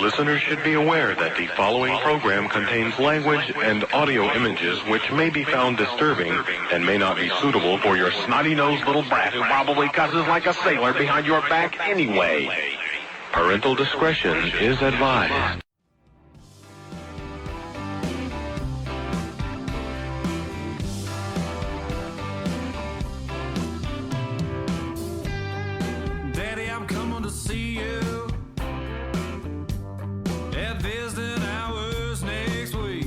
Listeners should be aware that the following program contains language and audio images which may be found disturbing and may not be suitable for your snotty-nosed little brat who probably cusses like a sailor behind your back anyway. Parental discretion is advised. Daddy, I'm coming to see you. Visiting hours next week.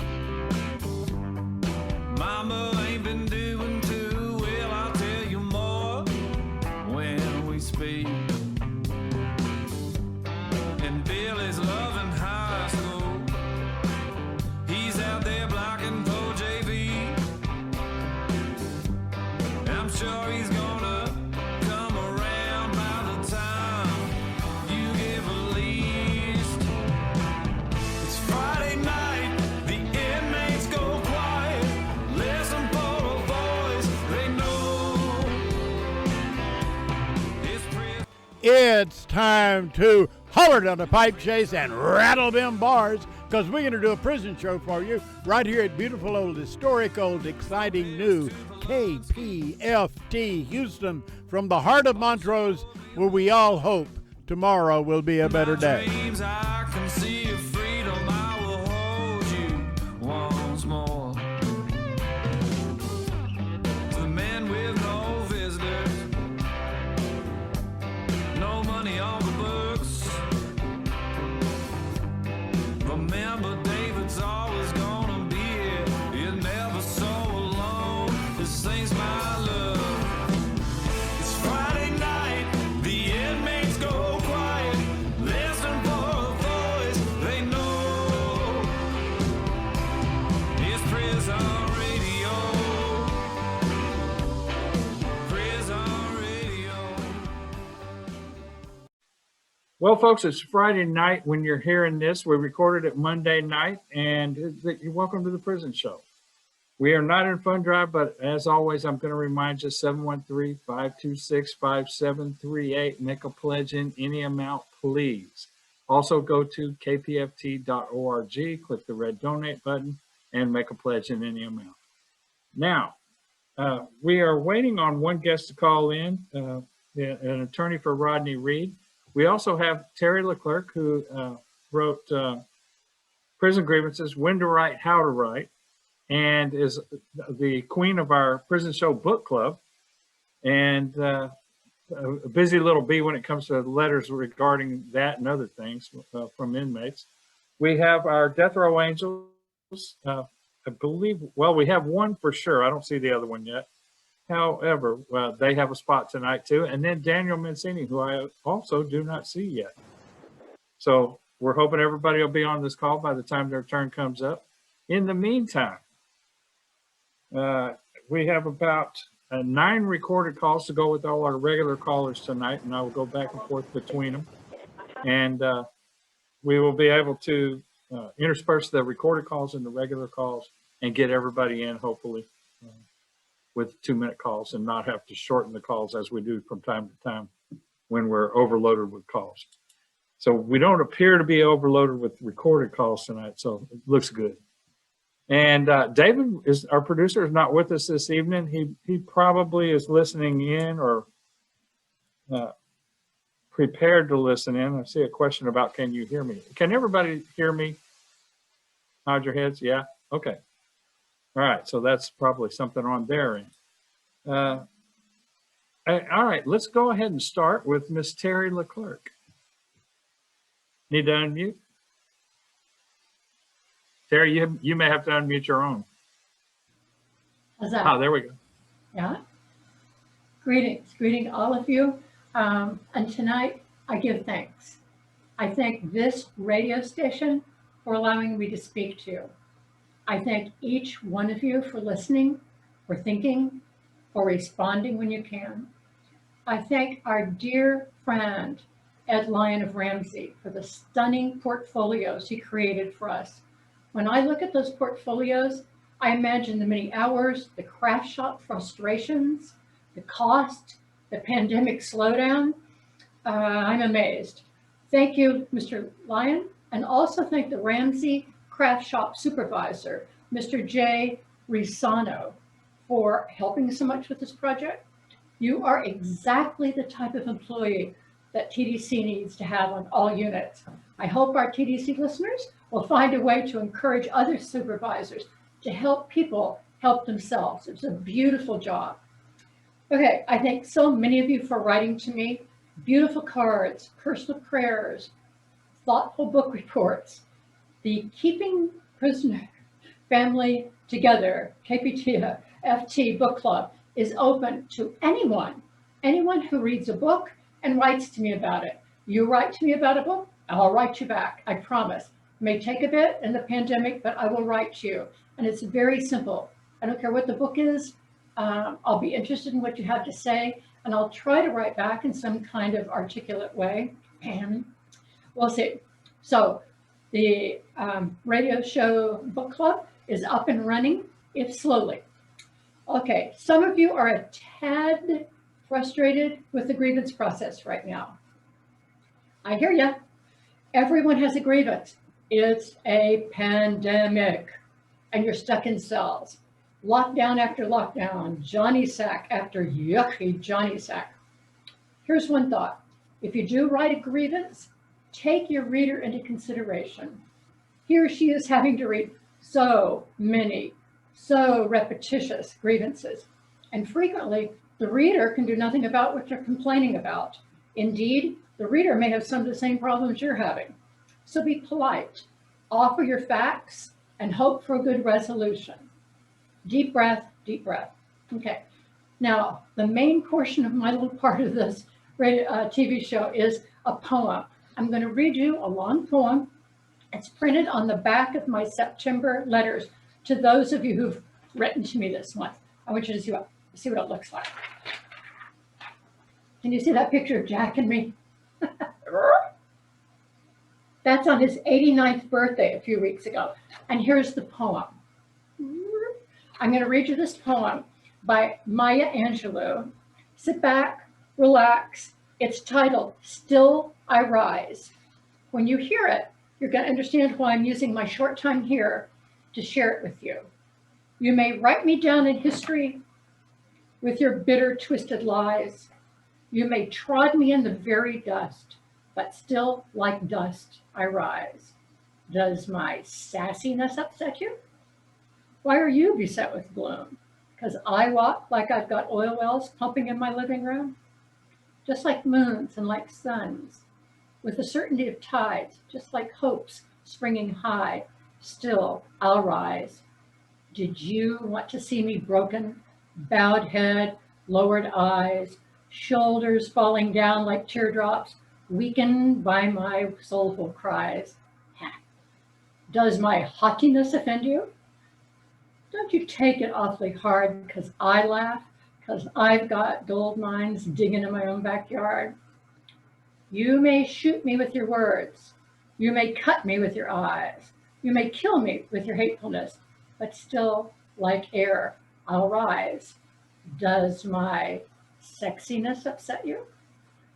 Mama ain't been doing too well. I'll tell you more when we speak. And Billy's loving high school. He's out there blocking for JV. I'm sure he's gonna come around by the time you give a least. It's Friday night, the inmates go quiet. Listen for a voice they know. It's time to holler down the pipe chase and rattle them bars, because we're going to do a prison show for you right here at beautiful old, historic old, exciting new KPFT Houston, from the heart of Montrose, where we all hope tomorrow will be a better day. Dreams, I can see your freedom. I will hold you once more. To the men with no visitors, no money on the books. Remember, David's always gonna be here. You're never so alone. This thing's my love. It's Friday night, the inmates go quiet. Listen for a voice they know. It's Prison Radio. Prison Radio. Well, folks, it's Friday night when you're hearing this. We recorded it Monday night, and you're welcome to the Prison Show. We are not in fund drive, but as always, I'm going to remind you, 713-526-5738. Make a pledge in any amount, please. Also, go to kpft.org, click the red donate button, and make a pledge in any amount. Now, we are waiting on one guest to call in, an attorney for Rodney Reed. We also have Terri LeClercq, who wrote Prison Grievances, When to Write, How to Write, and is the queen of our Prison Show book club, and a busy little bee when it comes to letters regarding that and other things from inmates. We have our Death Row Angels. I believe, well, we have one for sure. I don't see the other one yet. However, they have a spot tonight too. And then Daniel Mancini, who I also do not see yet. So we're hoping everybody will be on this call by the time their turn comes up. In the meantime, we have about 9 recorded calls to go with all our regular callers tonight, and I will go back and forth between them. And we will be able to intersperse the recorded calls and the regular calls and get everybody in, hopefully, with 2-minute calls, and not have to shorten the calls as we do from time to time when we're overloaded with calls. So we don't appear to be overloaded with recorded calls tonight, so it looks good. And David, is our producer, is not with us this evening. He probably is listening in or prepared to listen in. I see a question about, can you hear me? Can everybody hear me? Nod your heads. Yeah. Okay. All right. So that's probably something on their end. All right. Let's go ahead and start with Miss Terri LeClercq. Need to unmute? Terri, you may have to unmute your own. How's that? Oh, there we go. Yeah. Greeting all of you. And tonight I give thanks. I thank this radio station for allowing me to speak to you. I thank each one of you for listening, for thinking, for responding when you can. I thank our dear friend, Ed Lyon of Ramsey, for the stunning portfolios he created for us. When I look at those portfolios, I imagine the many hours, the craft shop frustrations, the cost, the pandemic slowdown. I'm amazed. Thank you, Mr. Lyon, and also thank the Ramsey Craft Shop supervisor, Mr. Jay Risano, for helping so much with this project. You are exactly the type of employee that TDC needs to have on all units. I hope our TDC listeners will find a way to encourage other supervisors to help people help themselves. It's a beautiful job. Okay, I thank so many of you for writing to me. Beautiful cards, personal prayers, thoughtful book reports. The Keeping Prisoner Family Together, KPTFT Book Club, is open to anyone who reads a book and writes to me about it. You write to me about a book, I'll write you back, I promise. It may take a bit in the pandemic, but I will write to you. And it's very simple. I don't care what the book is. I'll be interested in what you have to say, and I'll try to write back in some kind of articulate way, and we'll see. So the radio show book club is up and running, if slowly. Okay, some of you are a tad frustrated with the grievance process right now. I hear you. Everyone has a grievance. It's a pandemic, and you're stuck in cells. Lockdown after lockdown, Johnny sack after yucky Johnny sack. Here's one thought. If you do write a grievance, take your reader into consideration. He or she is having to read so many, so repetitious grievances. And frequently, the reader can do nothing about what you're complaining about. Indeed, the reader may have some of the same problems you're having. So be polite, offer your facts, and hope for a good resolution. Deep breath, deep breath. Okay. Now, the main portion of my little part of this TV show is a poem. I'm going to read you a long poem. It's printed on the back of my September letters to those of you who've written to me this month. I want you to see what it looks like. Can you see that picture of Jack and me? That's on his 89th birthday a few weeks ago. And here's the poem. I'm going to read you this poem by Maya Angelou. Sit back, relax. It's titled, Still I Rise. When you hear it, you're going to understand why I'm using my short time here to share it with you. You may write me down in history with your bitter, twisted lies. You may trod me in the very dust, but still like dust I rise. Does my sassiness upset you? Why are you beset with gloom? Because I walk like I've got oil wells pumping in my living room? Just like moons and like suns, with the certainty of tides, just like hopes springing high, still I'll rise. Did you want to see me broken, bowed head, lowered eyes, shoulders falling down like teardrops, weakened by my soulful cries? Does my haughtiness offend you? Don't you take it awfully hard because I laugh, because I've got gold mines digging in my own backyard. You may shoot me with your words. You may cut me with your eyes. You may kill me with your hatefulness, but still, like air, I'll rise. Does my sexiness upset you?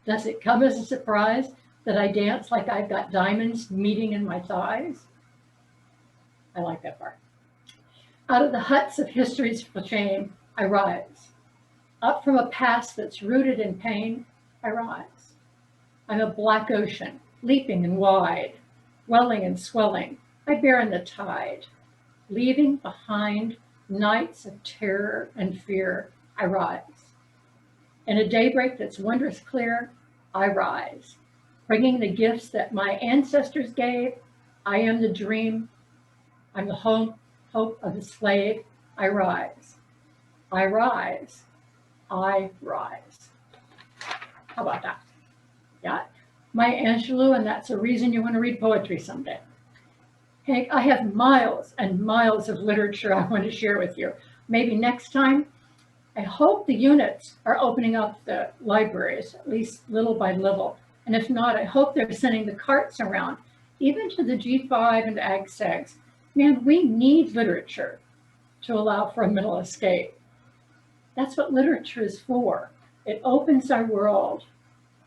Does it come as a surprise that I dance like I've got diamonds meeting in my thighs? I like that part. Out of the huts of history's shame, I rise. Up from a past that's rooted in pain, I rise. I'm a black ocean, leaping and wide, welling and swelling. I bear in the tide. Leaving behind nights of terror and fear, I rise. In a daybreak that's wondrous clear, I rise. Bringing the gifts that my ancestors gave, I am the dream. I'm the hope of the slave. I rise. I rise. I rise. How about that? Yeah. Maya Angelou, and that's a reason you want to read poetry someday. Hey, I have miles and miles of literature I want to share with you. Maybe next time. I hope the units are opening up the libraries, at least little by little. And if not, I hope they're sending the carts around, even to the G5 and Ag Segs. Man, we need literature to allow for a mental escape. That's what literature is for. It opens our world,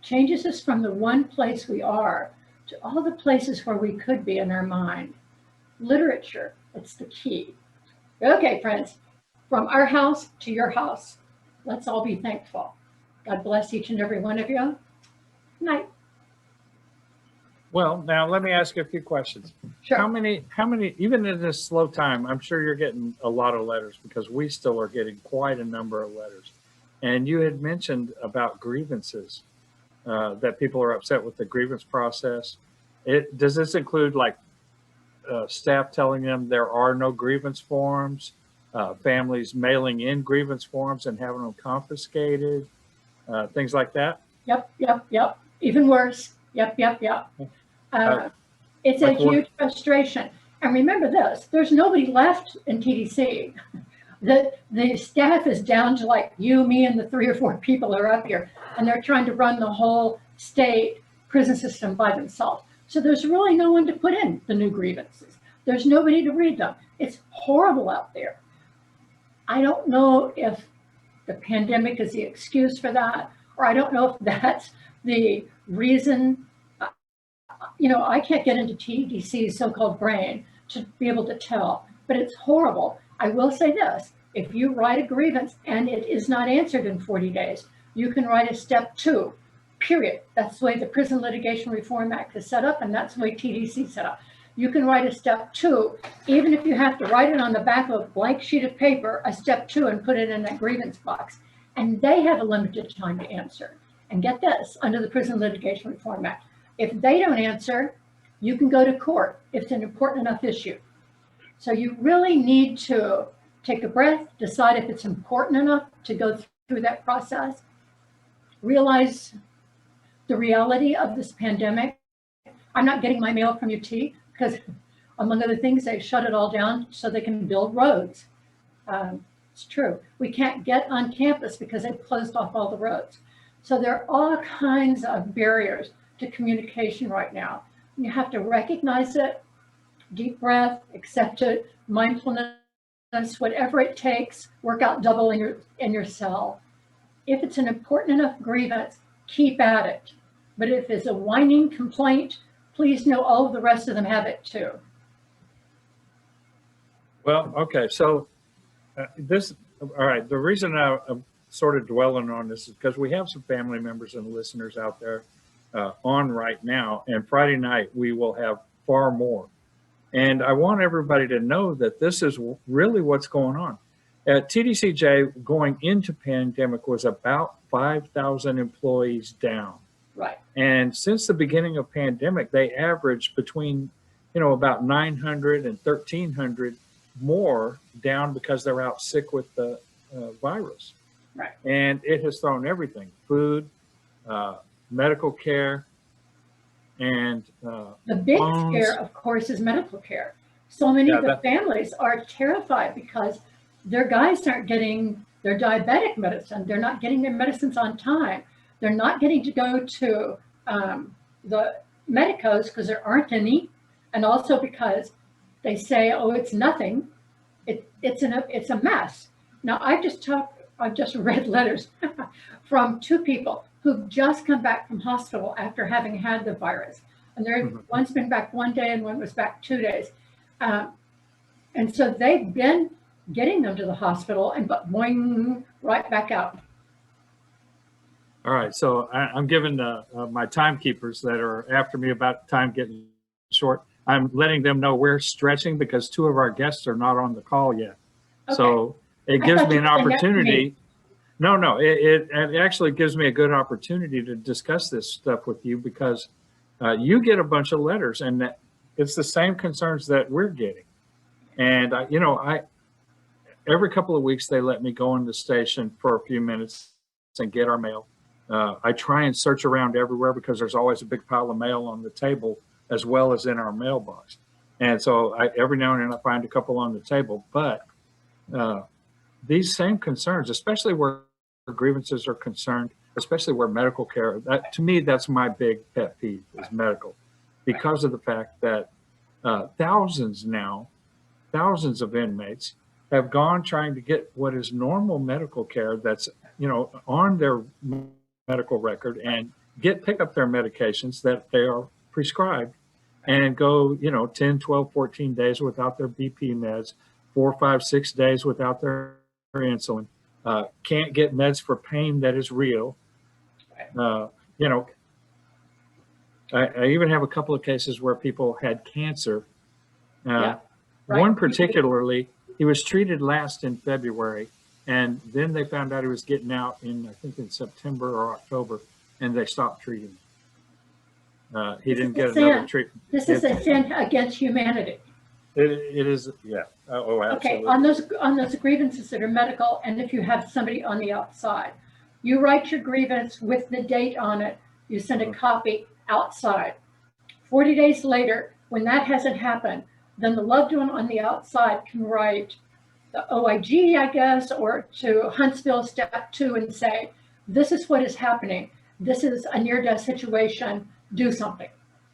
changes us from the one place we are to all the places where we could be in our mind. Literature, it's the key. Okay, friends, from our house to your house, let's all be thankful. God bless each and every one of you. Night. Well, now let me ask you a few questions. Sure. How many, even in this slow time, I'm sure you're getting a lot of letters, because we still are getting quite a number of letters. And you had mentioned about grievances, that people are upset with the grievance process. Does this include like staff telling them there are no grievance forms, families mailing in grievance forms and having them confiscated, things like that? Yep. Even worse. Yep. It's a like what- huge frustration. And remember this, there's nobody left in TDC. The staff is down to like you, me, and the 3 or 4 people that are up here, and they're trying to run the whole state prison system by themselves. So there's really no one to put in the new grievances. There's nobody to read them. It's horrible out there. I don't know if the pandemic is the excuse for that, or I don't know if that's the reason. I can't get into TDC's so-called brain to be able to tell, but it's horrible. I will say this, if you write a grievance and it is not answered in 40 days, you can write a step 2, period. That's the way the Prison Litigation Reform Act is set up, and that's the way TDC is set up. You can write a step 2, even if you have to write it on the back of a blank sheet of paper, a step 2, and put it in that grievance box. And they have a limited time to answer. And get this, under the Prison Litigation Reform Act, if they don't answer, you can go to court if it's an important enough issue. So you really need to take a breath, decide if it's important enough to go through that process, realize the reality of this pandemic. I'm not getting my mail from UT because, among other things, they shut it all down so they can build roads. It's true. We can't get on campus because they've closed off all the roads. So there are all kinds of barriers to communication right now. You have to recognize it, deep breath, accept it, mindfulness, whatever it takes, work out double in your cell. If it's an important enough grievance, keep at it. But if it's a whining complaint, please know all of the rest of them have it too. Well, okay, so all right, the reason I'm sort of dwelling on this is because we have some family members and listeners out there on right now, and Friday night we will have far more. And I want everybody to know that this is really what's going on. At TDCJ, going into pandemic was about 5,000 employees down. Right. And since the beginning of pandemic, they averaged between, about 900 and 1,300 more down because they're out sick with the virus. Right. And it has thrown everything, food, medical care, and the big phones. scare, of course, is medical care. So many of the families are terrified because their guys aren't getting their diabetic medicine. They're not getting their medicines on time. They're not getting to go to the medicos because there aren't any. And also because they say, oh, it's nothing. It's a mess. Now, I've just read letters from 2 people who've just come back from hospital after having had the virus. And one's been back 1 day and one was back 2 days. And so they've been getting them to the hospital and boing, right back out. All right, so I'm giving my timekeepers that are after me about time getting short, I'm letting them know we're stretching because 2 of our guests are not on the call yet. Okay. So it gives me an opportunity. No, it actually gives me a good opportunity to discuss this stuff with you because you get a bunch of letters and it's the same concerns that we're getting. And, every couple of weeks, they let me go in the station for a few minutes and get our mail. I try and search around everywhere because there's always a big pile of mail on the table as well as in our mailbox. And so every now and then I find a couple on the table, but these same concerns, especially where grievances are concerned, especially where medical care, to me, that's my big pet peeve is medical, because of the fact that thousands of inmates have gone trying to get what is normal medical care that's, on their medical record and pick up their medications that they are prescribed and go, 10, 12, 14 days without their BP meds, 4, 5, 6 days without their insulin, can't get meds for pain that is real. You know, I even have a couple of cases where people had cancer. Yeah, right. One particularly, he was treated last in February, and then they found out he was getting out I think in September or October, and they stopped treating him. He didn't get another treatment. This is a sin against humanity. It is, yeah. Oh, absolutely. Okay, on those grievances that are medical, and if you have somebody on the outside, you write your grievance with the date on it. You send a copy outside. 40 days later, when that hasn't happened, then the loved one on the outside can write the OIG, I guess, or to Huntsville Step 2 and say, this is what is happening. This is a near-death situation. Do something.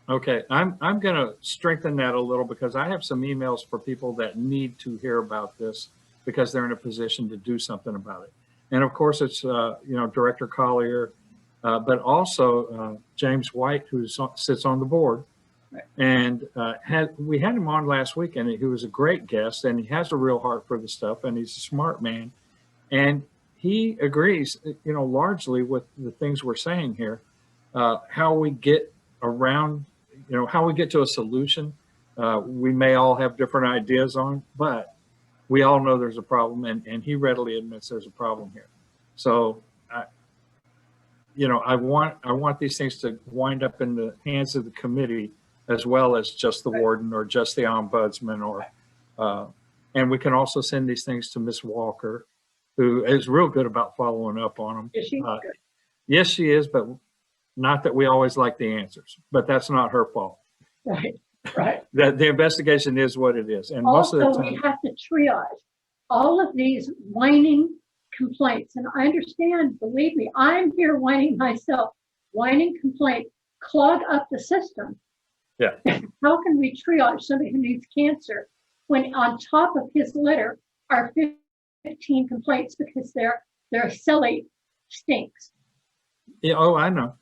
Okay, I'm going to strengthen that a little because I have some emails for people that need to hear about this because they're in a position to do something about it. And of course, it's Director Collier, but also James White, who sits on the board. Right. And we had him on last week, and he was a great guest, and he has a real heart for the stuff, and he's a smart man. And he agrees, largely with the things we're saying here, how we get around, how we get to a solution. We may all have different ideas on, but we all know there's a problem, and he readily admits there's a problem here. So, I want these things to wind up in the hands of the committee as well as just the warden or just the ombudsman, and we can also send these things to Miss Walker, who is real good about following up on them. Is she good? Yes, she is, but not that we always like the answers, but that's not her fault. Right. The investigation is what it is. And also, most of the time, we have to triage all of these whining complaints. And I understand, believe me, I'm here whining myself. Whining complaints clog up the system. Yeah. How can we triage somebody who needs cancer when on top of his litter are 15 complaints because their celly stinks? Yeah, oh, I know.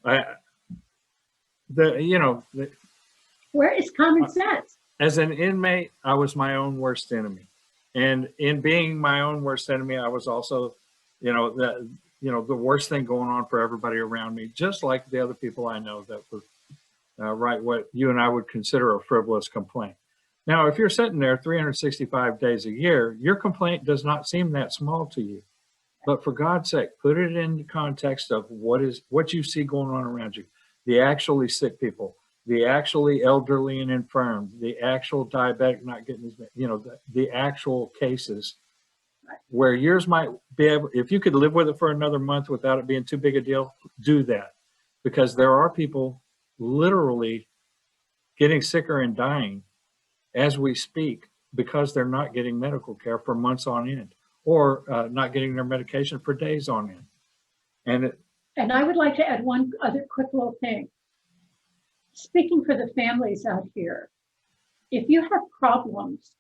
Where is common sense? As an inmate, I was my own worst enemy, and in being my own worst enemy, I was also, the worst thing going on for everybody around me. Just like the other people I know that would write what you and I would consider a frivolous complaint. Now, if you're sitting there 365 days a year, your complaint does not seem that small to you. But for God's sake, put it in the context of what you see going on around you. The actually sick people, the actually elderly and infirm, the actual diabetic not getting his, the actual cases where yours might be able, if you could live with it for another month without it being too big a deal, do that. Because there are people literally getting sicker and dying as we speak because they're not getting medical care for months on end, or not getting their medication for days on end. And I would like to add one other quick little thing. Speaking for the families out here, if you have problems,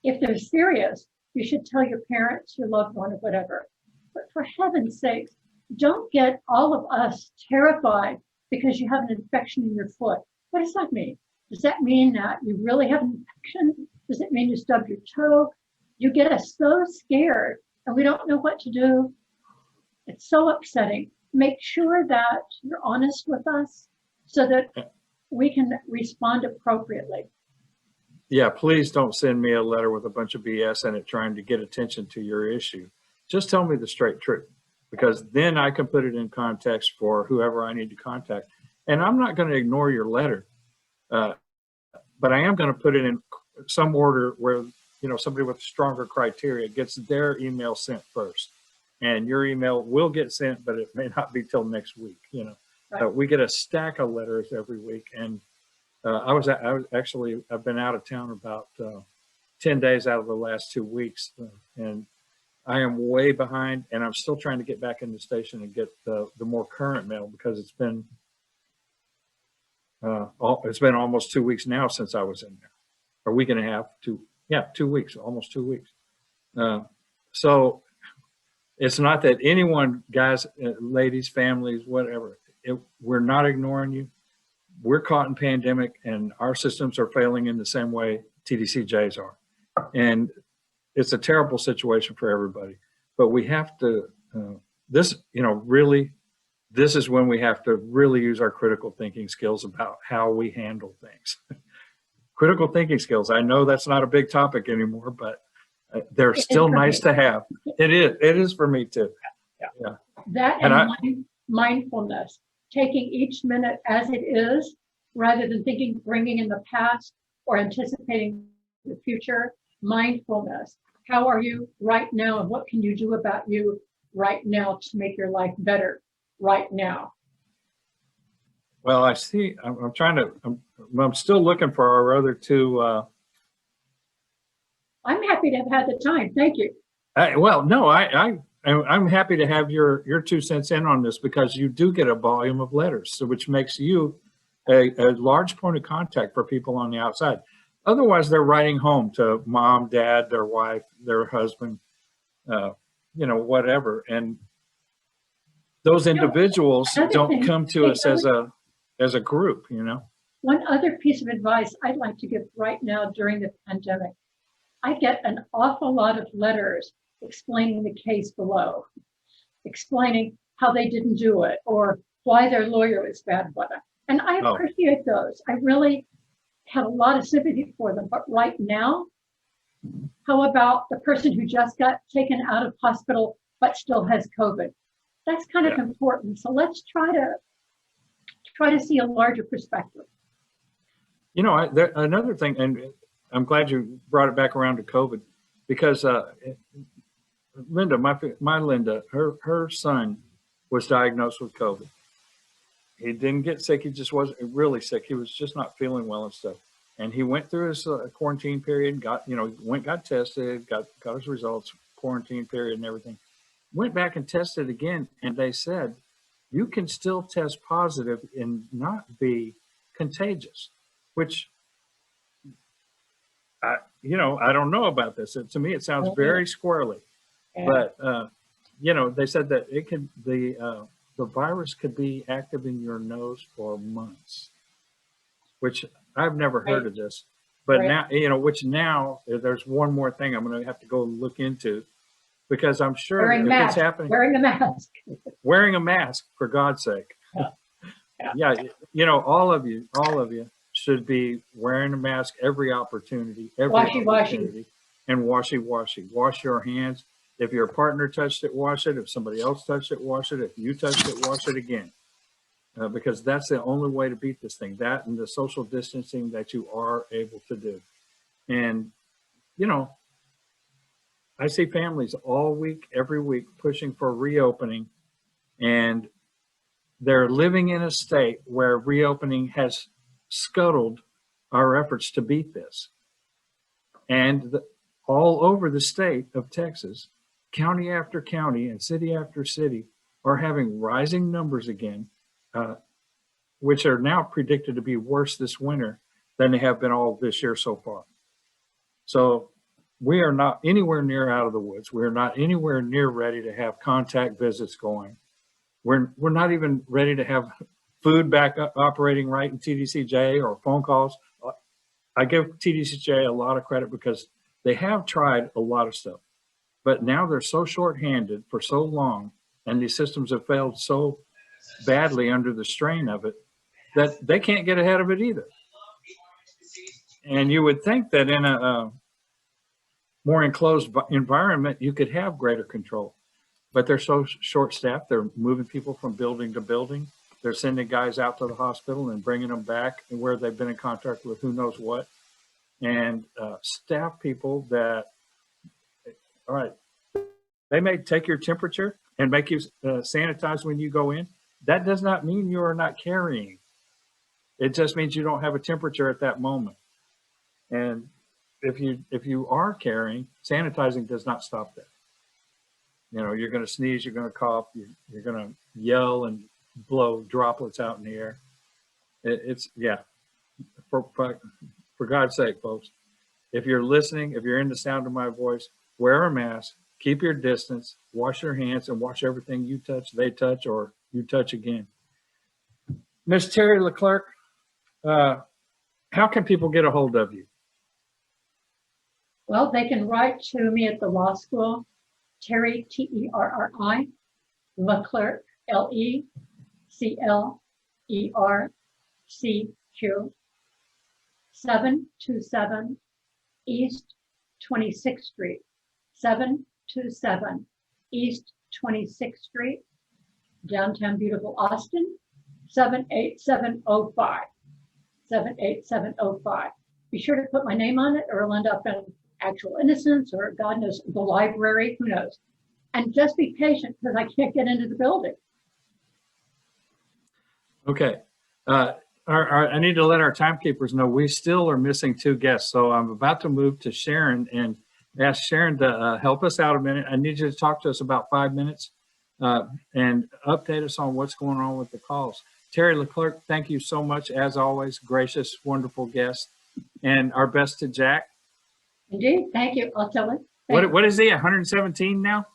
if they're serious, you should tell your parents, your loved one, or whatever. But for heaven's sakes, don't get all of us terrified because you have an infection in your foot. What does that mean? Does that mean that you really have an infection? Does it mean you stubbed your toe? You get us so scared and we don't know what to do. It's so upsetting. Make sure that you're honest with us so that we can respond appropriately. Yeah, please don't send me a letter with a bunch of BS in it trying to get attention to your issue. Just tell me the straight truth, because then I can put it in context for whoever I need to contact. And I'm not going to ignore your letter, but I am going to put it in some order where somebody with stronger criteria gets their email sent first, and your email will get sent, but it may not be till next week. Right. We get a stack of letters every week, and I've been out of town about 10 days out of the last 2 weeks, and I am way behind, and I'm still trying to get back in the station and get the more current mail, because it's been almost 2 weeks now since I was in there, a week and a half, 2 weeks, almost 2 weeks. So it's not that anyone, guys, ladies, families, whatever, we're not ignoring you, we're caught in pandemic and our systems are failing in the same way TDCJs are. And it's a terrible situation for everybody, but we have to, really, this is when we have to really use our critical thinking skills about how we handle things. Critical thinking skills. I know that's not a big topic anymore, but they're still nice to have. It is for me too. Yeah. That and mindfulness, taking each minute as it is, rather than bringing in the past or anticipating the future. Mindfulness. How are you right now, and what can you do about you right now to make your life better right now? Well, I see. I'm still looking for our other two. I'm happy to have had the time. Thank you. I'm happy to have your 2 cents in on this, because you do get a volume of letters, so which makes you a large point of contact for people on the outside. Otherwise, they're writing home to mom, dad, their wife, their husband, whatever. And those individuals don't come to us as a group, One other piece of advice I'd like to give right now during the pandemic. I get an awful lot of letters explaining the case below, explaining how they didn't do it or why their lawyer was bad with it. And I appreciate those. I really have a lot of sympathy for them. But right now, how about the person who just got taken out of hospital but still has COVID? That's kind of important. So let's try to see a larger perspective. Another thing, and I'm glad you brought it back around to COVID, because Linda, my Linda, her son was diagnosed with COVID. He didn't get sick. He just wasn't really sick. He was just not feeling well and stuff. And he went through his quarantine period, got tested, got his results, quarantine period and everything. Went back and tested again, and they said, you can still test positive and not be contagious, which, I don't know about this. To me, it sounds very squirrely, but, they said that the virus could be active in your nose for months, which I've never heard of this. But now, now there's one more thing I'm going to have to go look into, because I'm sure it's happening. Wearing a mask. Wearing a mask, for God's sake. Yeah. All of you should be wearing a mask every opportunity, Washy. And washy. Wash your hands. If your partner touched it, wash it. If somebody else touched it, wash it. If you touched it, wash it again. Because that's the only way to beat this thing. That and the social distancing that you are able to do. And, I see families all week, every week, pushing for reopening. And they're living in a state where reopening has scuttled our efforts to beat this. And all over the state of Texas, county after county and city after city are having rising numbers again, which are now predicted to be worse this winter than they have been all this year so far. So we are not anywhere near out of the woods. We're not anywhere near ready to have contact visits going. We're not even ready to have food back up operating right in TDCJ or phone calls. I give TDCJ a lot of credit because they have tried a lot of stuff, but now they're so short-handed for so long, and these systems have failed so badly under the strain of it that they can't get ahead of it either. And you would think that in a more enclosed environment, you could have greater control, but they're so short-staffed. They're moving people from building to building. They're sending guys out to the hospital and bringing them back where they've been in contact with who knows what. And staff people that, all right, they may take your temperature and make you sanitize when you go in. That does not mean you are not carrying. It just means you don't have a temperature at that moment. And if you are carrying, sanitizing does not stop that. You're going to sneeze, you're going to cough, you're going to yell and blow droplets out in the air. For God's sake, folks, if you're listening, if you're in the sound of my voice, wear a mask, keep your distance, wash your hands, and wash everything you touch, they touch, or you touch again. Miss Terri LeClercq, how can people get a hold of you? Well, they can write to me at the law school, Terri, Terri, LeClercq, LeClercq, 727 East 26th Street, 727 East 26th Street, downtown beautiful Austin, 78705, 78705. Be sure to put my name on it or it'll end up in Actual Innocence or God knows, the library, who knows. And just be patient because I can't get into the building. Okay. I need to let our timekeepers know we still are missing 2 guests. So I'm about to move to Sharon and ask Sharon to help us out a minute. I need you to talk to us about 5 minutes and update us on what's going on with the calls. Terri LeClercq, thank you so much. As always, gracious, wonderful guest. And our best to Jack. Indeed. Thank you. I'll tell him. What is he, 117 now?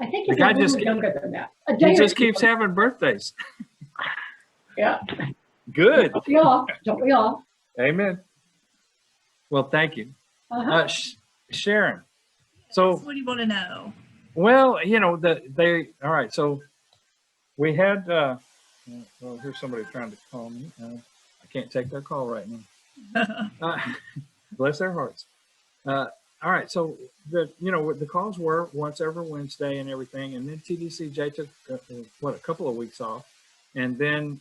I think he's a little younger than that. He just keeps having birthdays. Yeah. Good. Don't we all? Don't we all? Amen. Well, thank you. Uh-huh. Sharon. So what do you want to know? Well, you know, all right. So we had, well, here's somebody trying to call me. I can't take their call right now. Bless their hearts. All right. So the calls were once every Wednesday and everything. And then TDCJ took, a couple of weeks off and then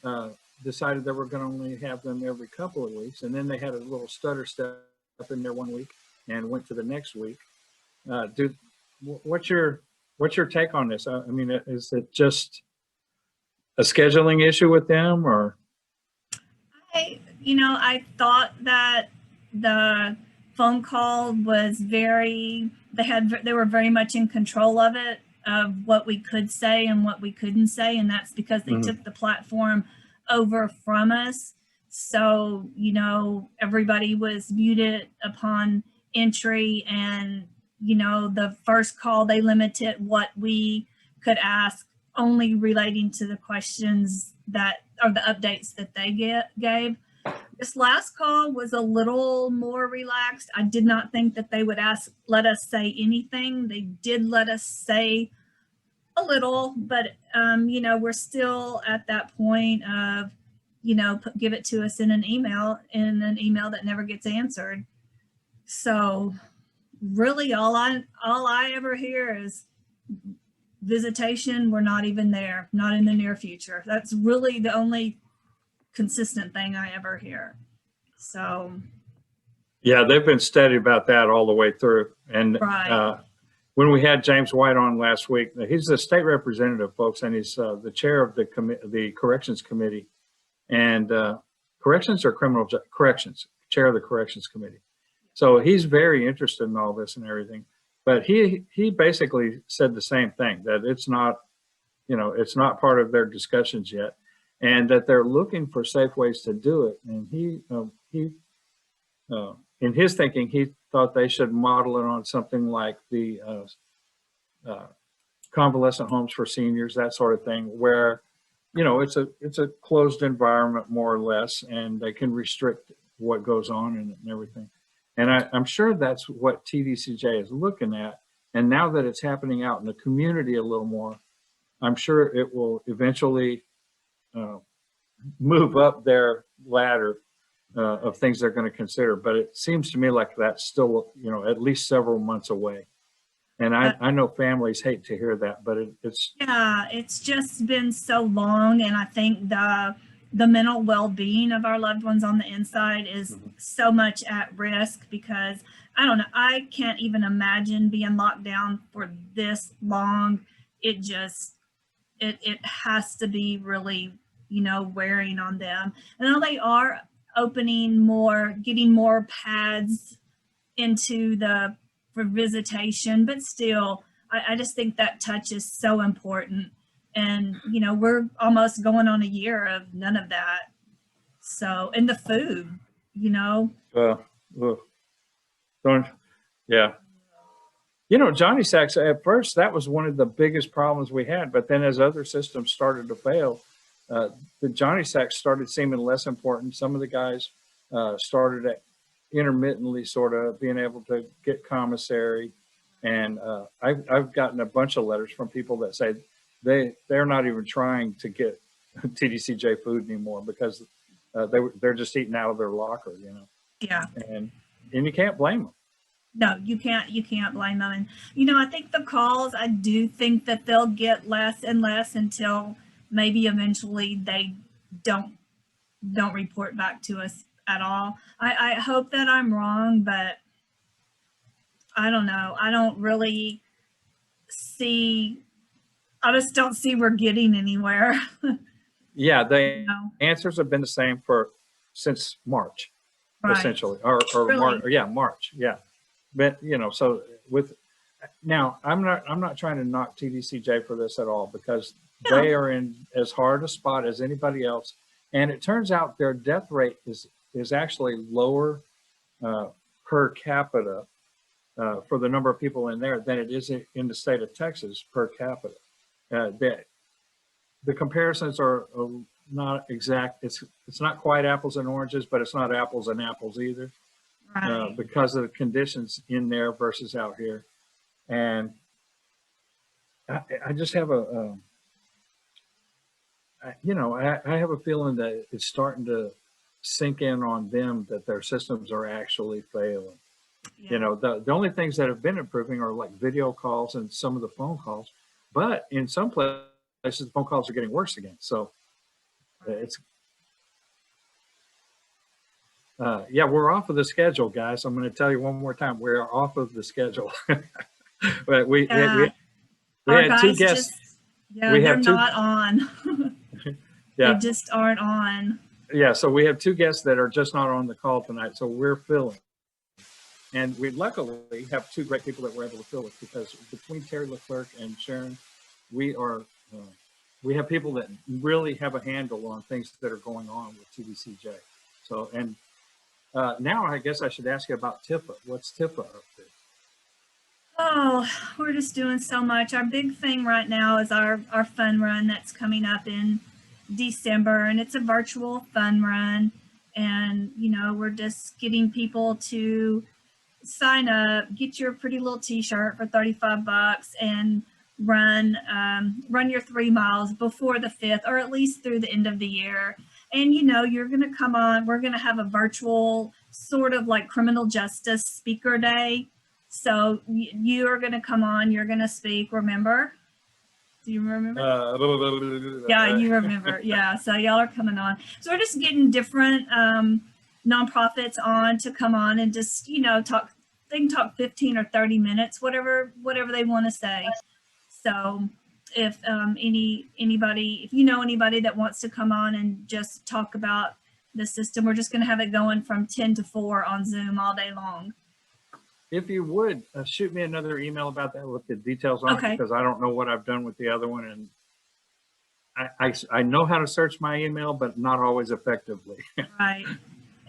decided they were going to only have them every couple of weeks. And then they had a little stutter step up in there one week and went to the next week. What's your take on this? I mean, is it just a scheduling issue with them or? I thought that the phone call was they were very much in control of it, of what we could say and what we couldn't say. And that's because they took the platform over from us. So, everybody was muted upon entry and, the first call, they limited what we could ask only relating to the questions that or the updates that they gave. This last call was a little more relaxed. I did not think that they would let us say anything. They did let us say a little, but we're still at that point of, give it to us in an email that never gets answered. So really all I ever hear is visitation. We're not even there, not in the near future. That's really the only consistent thing I ever hear. So yeah, they've been steady about that all the way through. And right. When we had James White on last week, he's the state representative, folks, and he's the chair of the corrections committee, and corrections or criminal corrections, chair of the corrections committee. So he's very interested in all this and everything. But he basically said the same thing, that it's not part of their discussions yet, and that they're looking for safe ways to do it. And he in his thinking, he thought they should model it on something like the convalescent homes for seniors, that sort of thing, where it's a closed environment more or less, and they can restrict what goes on in it and everything. And I'm sure that's what TDCJ is looking at. And now that it's happening out in the community a little more, I'm sure it will eventually move up their ladder of things they're going to consider. But it seems to me like that's still, at least several months away. And I know families hate to hear that, but it's just been so long. And I think the mental well-being of our loved ones on the inside is so much at risk, because I don't know, I can't even imagine being locked down for this long. It has to be really, wearing on them. And now they are getting more pads into for visitation, but still, I just think that touch is so important. And, we're almost going on a year of none of that. So, and the food, yeah. Johnny Sacks, at first, that was one of the biggest problems we had. But then as other systems started to fail, the Johnny Sacks started seeming less important. Some of the guys started at intermittently sort of being able to get commissary. And I've gotten a bunch of letters from people that say they're not even trying to get TDCJ food anymore because they're just eating out of their locker, you know. Yeah. And you can't blame them. No, you can't blame them. And, you know, I think the calls, I do think that they'll get less and less until maybe eventually they don't report back to us at all. I hope that I'm wrong, but I don't know. I don't really see, I just don't see we're getting anywhere. Yeah, the You know? answers have been the same since March, Right. essentially, or Really? March, yeah. But you know, so now I'm not trying to knock TDCJ for this at all because No. they are in as hard a spot as anybody else, and it turns out their death rate is actually lower per capita for the number of people in there than it is in the state of Texas per capita. The comparisons are not exact. It's not quite apples and oranges, but it's not apples and apples either. Right. Because of the conditions in there versus out here. And I just have I have a feeling that it's starting to sink in on them that their systems are actually failing. Yeah. You know, the only things that have been improving are like video calls and some of the phone calls, but in some places the phone calls are getting worse again. So it's yeah, we're off of the schedule, guys. I'm going to tell you one more time. We're off of the schedule. But we Our had two guys guests. just, we they're have two- not on. Yeah, They just aren't on. yeah. So we have two guests that are just not on the call tonight. So we're filling. And we luckily have two great people that we're able to fill with because between Terri LeClercq and Sharon, we have people that really have a handle on things that are going on with TDCJ. So, and now I guess I should ask you about Tifa. What's Tifa up to? Oh, we're just doing so much. Our big thing right now is our fun run that's coming up in December, and it's a virtual fun run. And, you know, we're just getting people to sign up, get your pretty little t-shirt for $35 and run your 3 miles before the 5th, or at least through the end of the year. And, you know, you're going to come on, we're going to have a virtual sort of like criminal justice speaker day. So you are going to come on, you're going to speak, remember? Do you remember? Yeah, you remember. Yeah, so y'all are coming on. So we're just getting different nonprofits on to come on and just, you know, talk. They can talk 15 or 30 minutes, whatever they want to say. So if anybody, if you know anybody that wants to come on and just talk about the system, we're just going to have it going from 10 to 4 on Zoom all day long. If you would shoot me another email about that with the details on Okay. it, because I don't know what I've done with the other one, and I know how to search my email, but not always effectively. Right.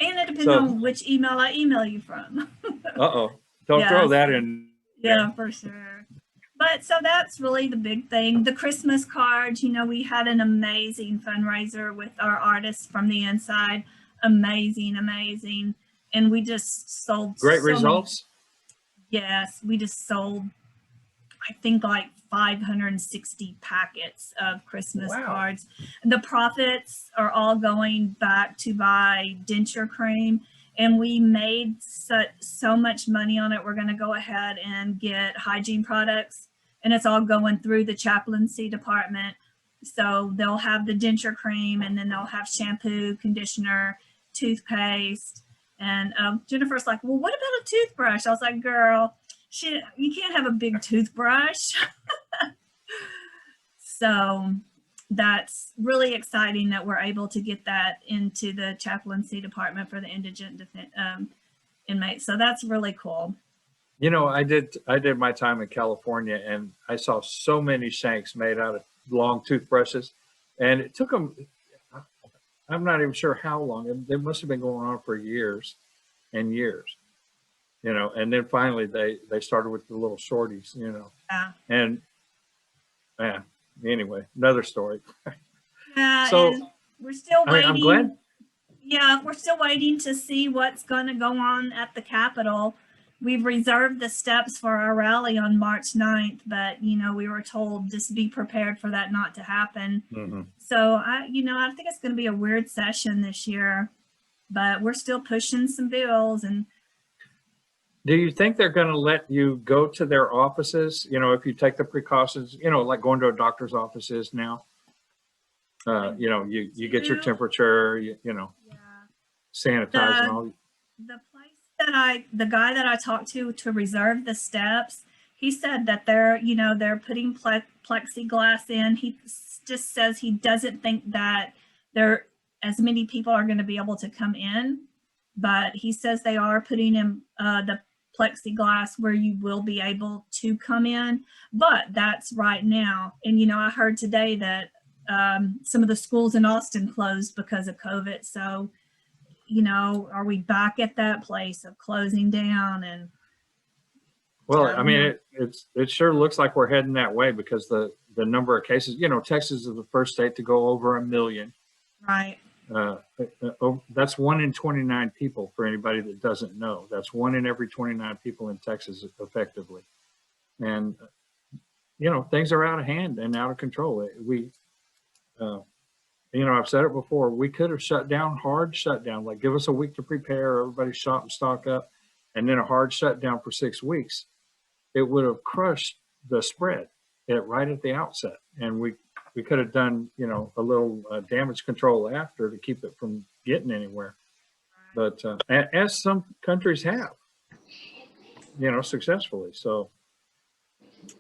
And it depends So- on which email I email you from. Uh-oh, don't Yeah. throw that in. Yeah, for sure. But so that's really the big thing. The Christmas cards, you know, we had an amazing fundraiser with our artists from the inside. Amazing. And we just sold Great so many- results. Yes, we just sold, I think, like 560 packets of Christmas Wow. cards. The profits are all going back to buy denture cream, and we made so much money on it. We're going to go ahead and get hygiene products, and it's all going through the chaplaincy department. So they'll have the denture cream, and then they'll have shampoo, conditioner, toothpaste. And Jennifer's like, well, what about a toothbrush? I was like, girl, you can't have a big toothbrush. So that's really exciting that we're able to get that into the chaplaincy department for the indigent inmates. So that's really cool. You know, I did my time in California, and I saw so many shanks made out of long toothbrushes, and it took them, I'm not even sure how long. It must have been going on for years and years, you know, and then finally they started with the little shorties, you know. Yeah. And yeah, anyway, another story. So, and we're still waiting. I'm glad. Yeah, we're still waiting to see what's going to go on at the Capitol. We've reserved the steps for our rally on March 9th, but we were told just be prepared for that not to happen. So I think it's going to be a weird session this year, but we're still pushing some bills. And Do you think they're going to let you go to their offices? If you take the precautions, like going to a doctor's offices now. You get your temperature, yeah. sanitize and all. The place the guy that I talked to reserve the steps, he said that they're putting plexiglass in. He just says he doesn't think that there as many people are going to be able to come in, but he says they are putting in the plexiglass where you will be able to come in, but that's right now. And I heard today that some of the schools in Austin closed because of COVID. So are we back at that place of closing down? And well, I mean, it sure looks like we're heading that way because the number of cases, Texas is the first state to go over 1 million. Right. That's 1 in 29 people for anybody that doesn't know. That's 1 in every 29 people in Texas effectively. And, things are out of hand and out of control. I've said it before, we could have hard shutdown, like give us a week to prepare, everybody shop and stock up, and then a hard shutdown for 6 weeks. It would have crushed the spread right at the outset. And we could have done, a little damage control after to keep it from getting anywhere. But as some countries have, successfully. So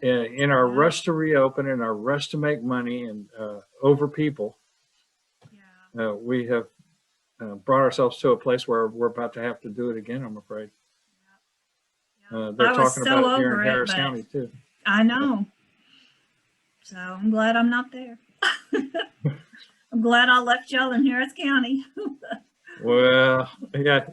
in our rush to reopen, in our rush to make money and over people, we have brought ourselves to a place where we're about to have to do it again, I'm afraid. They're talking about it here in Harris County too. I know. So I'm glad I'm not there. I'm glad I left y'all in Harris County. Well, yeah.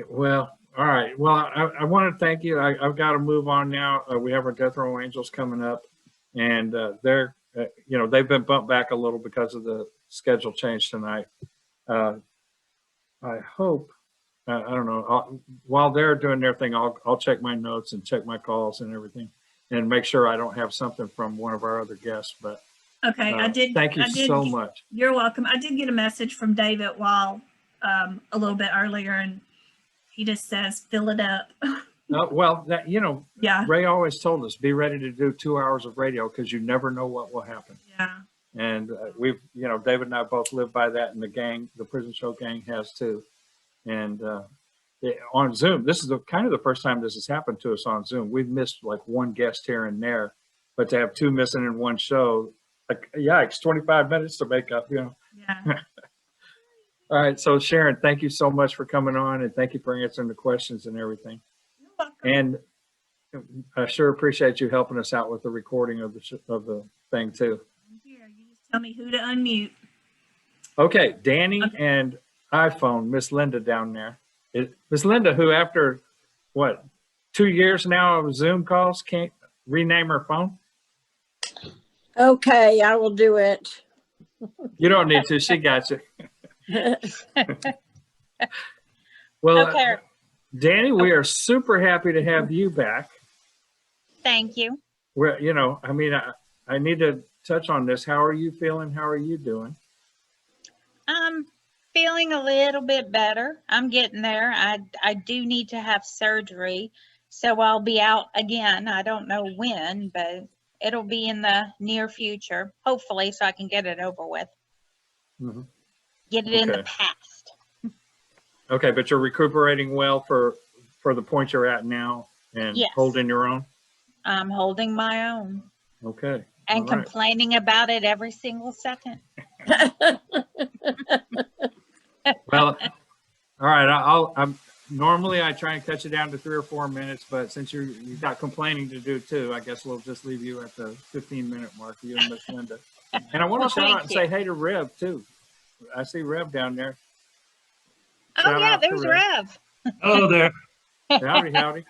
Well, all right. Well, I want to thank you. I've got to move on now. We have our Death Row Angels coming up, and they're, they've been bumped back a little because of the schedule change tonight. I hope, I don't know, while they're doing their thing, I'll check my notes and check my calls and everything and make sure I don't have something from one of our other guests. But okay, I did. Thank you so much. You're welcome. I did get a message from David while a little bit earlier, and he just says, fill it up. Well, that, Yeah. Ray always told us, be ready to do 2 hours of radio because you never know what will happen. Yeah. And we've, David and I both live by that, and the Prison Show gang has too. And on Zoom, this is kind of the first time this has happened to us on Zoom. We've missed like one guest here and there, but to have 2 missing in one show, it's 25 minutes to make up, Yeah. All right. So Sharon, thank you so much for coming on, and thank you for answering the questions and everything. You're welcome. And I sure appreciate you helping us out with the recording of the thing too. Here, you just tell me who to unmute. Okay, Danny and iPhone, Miss Linda down there. Miss Linda, who after 2 years now of Zoom calls can't rename her phone? Okay, I will do it. You don't need to. She got you. Well, Okay. Danny, we are super happy to have you back. Thank you. Well, I need to touch on this. How are you feeling? How are you doing? I'm feeling a little bit better. I'm getting there. I do need to have surgery, so I'll be out again. I don't know when, but it'll be in the near future, hopefully, so I can get it over with. Mhm. Get it in the past. Okay, but you're recuperating well for the point you're at now and Yes. holding your own? I'm holding my own Okay. and all right. complaining about it every single second. Well, all right. I'm normally I try and cut you down to 3 or 4 minutes, but since you've got complaining to do too, I guess we'll just leave you at the 15-minute mark, you and Miss Linda. And I want to shout out and say hey to Rev too. I see Rev down there. Oh, Shout yeah, out to there's Rev. Hello there. Howdy, howdy.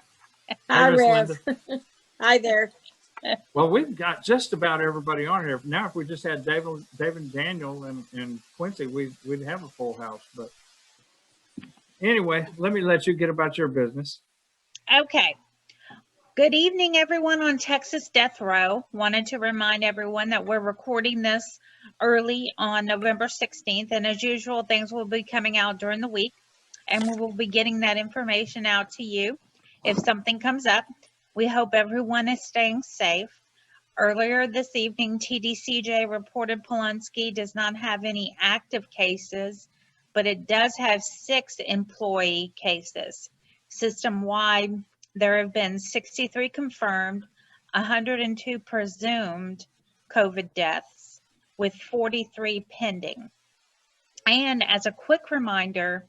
Hi, Miss Rev. Linda. Hi there. Well, we've got just about everybody on here. Now, if we just had David Daniel, and Quincy, we'd have a full house. But anyway, let me let you get about your business. Okay. Good evening, everyone on Texas Death Row. Wanted to remind everyone that we're recording this early on November 16th, and as usual, things will be coming out during the week, and we will be getting that information out to you if something comes up. We hope everyone is staying safe. Earlier this evening, TDCJ reported Pulaski does not have any active cases, but it does have 6 employee cases. System-wide, there have been 63 confirmed, 102 presumed COVID deaths, with 43 pending. And as a quick reminder,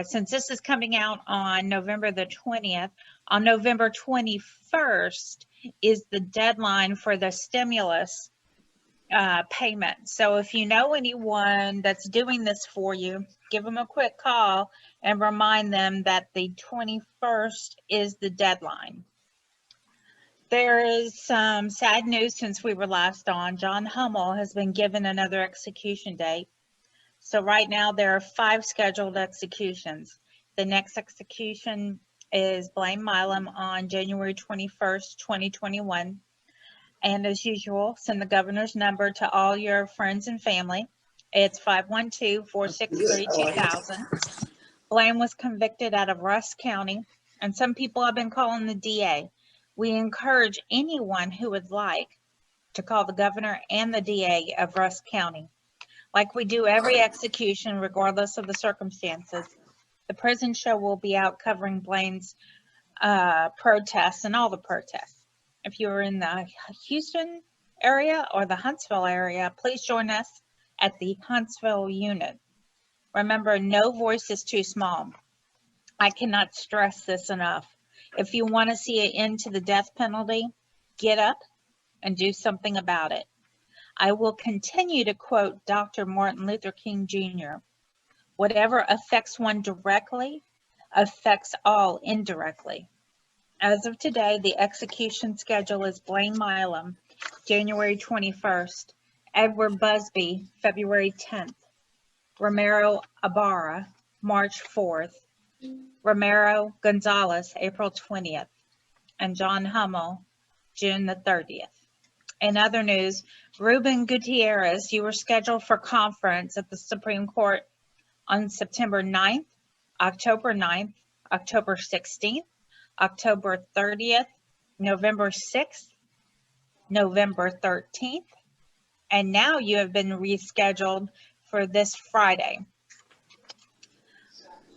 since this is coming out on November the 20th, on November 21st is the deadline for the stimulus payment. So if you know anyone that's doing this for you, give them a quick call and remind them that the 21st is the deadline. There is some sad news since we were last on. John Hummel has been given another execution date. So right now there are 5 scheduled executions. The next execution is Blaine Milam on January 21st, 2021. And as usual, send the governor's number to all your friends and family. It's 512-463-2000. Blaine was convicted out of Rusk County, and some people have been calling the DA. We encourage anyone who would like to call the governor and the DA of Rusk County. Like we do every execution, regardless of the circumstances. The prison show will be out covering Blaine's protests and all the protests. If you're in the Houston area or the Huntsville area, please join us at the Huntsville unit. Remember, no voice is too small. I cannot stress this enough. If you want to see an end to the death penalty, get up and do something about it. I will continue to quote Dr. Martin Luther King Jr. Whatever affects one directly affects all indirectly. As of today, the execution schedule is Blaine Milam, January 21st, Edward Busby, February 10th, Romero Ibarra, March 4th, Romero Gonzalez, April 20th, and John Hummel, June the 30th. In other news, Ruben Gutierrez, you were scheduled for conference at the Supreme Court on September 9th, October 9th, October 16th, October 30th, November 6th, November 13th, and now you have been rescheduled for this Friday.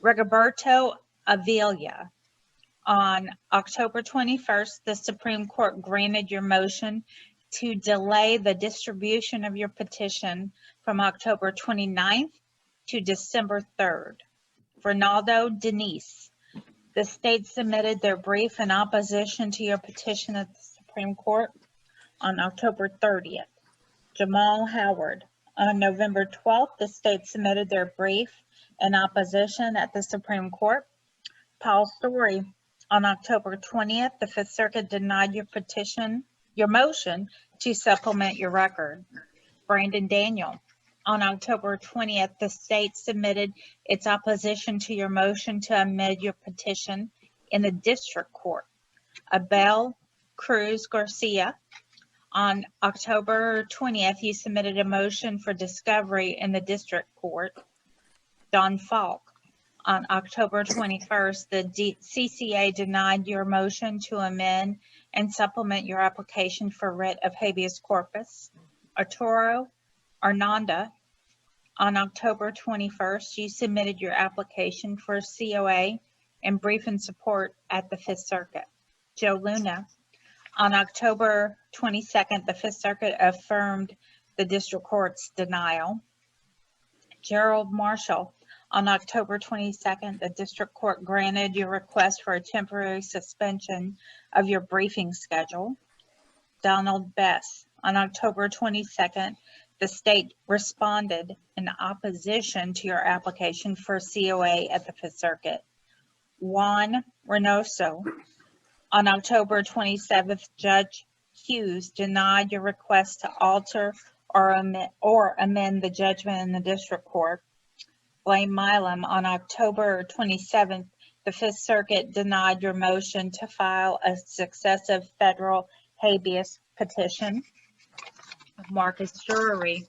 Rigoberto Avila, on October 21st, the Supreme Court granted your motion to delay the distribution of your petition from October 29th to December 3rd. Ronaldo Denise, the state submitted their brief in opposition to your petition at the Supreme Court on October 30th. Jamal Howard, on November 12th, the state submitted their brief in opposition at the Supreme Court. Paul Story, on October 20th, the Fifth Circuit denied your motion to supplement your record. Brandon Daniel, on October 20th, the state submitted its opposition to your motion to amend your petition in the district court. Abel Cruz Garcia, on October 20th, you submitted a motion for discovery in the district court. Don Falk, on October 21st, the CCA denied your motion to amend and supplement your application for writ of habeas corpus. Arturo Arnanda, on October 21st, you submitted your application for COA and brief in support at the Fifth Circuit. Joe Luna, on October 22nd, the Fifth Circuit affirmed the district court's denial. Gerald Marshall, on October 22nd, the district court granted your request for a temporary suspension of your briefing schedule. Donald Bess, on October 22nd, the state responded in opposition to your application for COA at the Fifth Circuit. Juan Reynoso, on October 27th, Judge Hughes denied your request to alter or amend the judgment in the district court. Blame Milam, on October 27th, the Fifth Circuit denied your motion to file a successive federal habeas petition. Marcus Drury.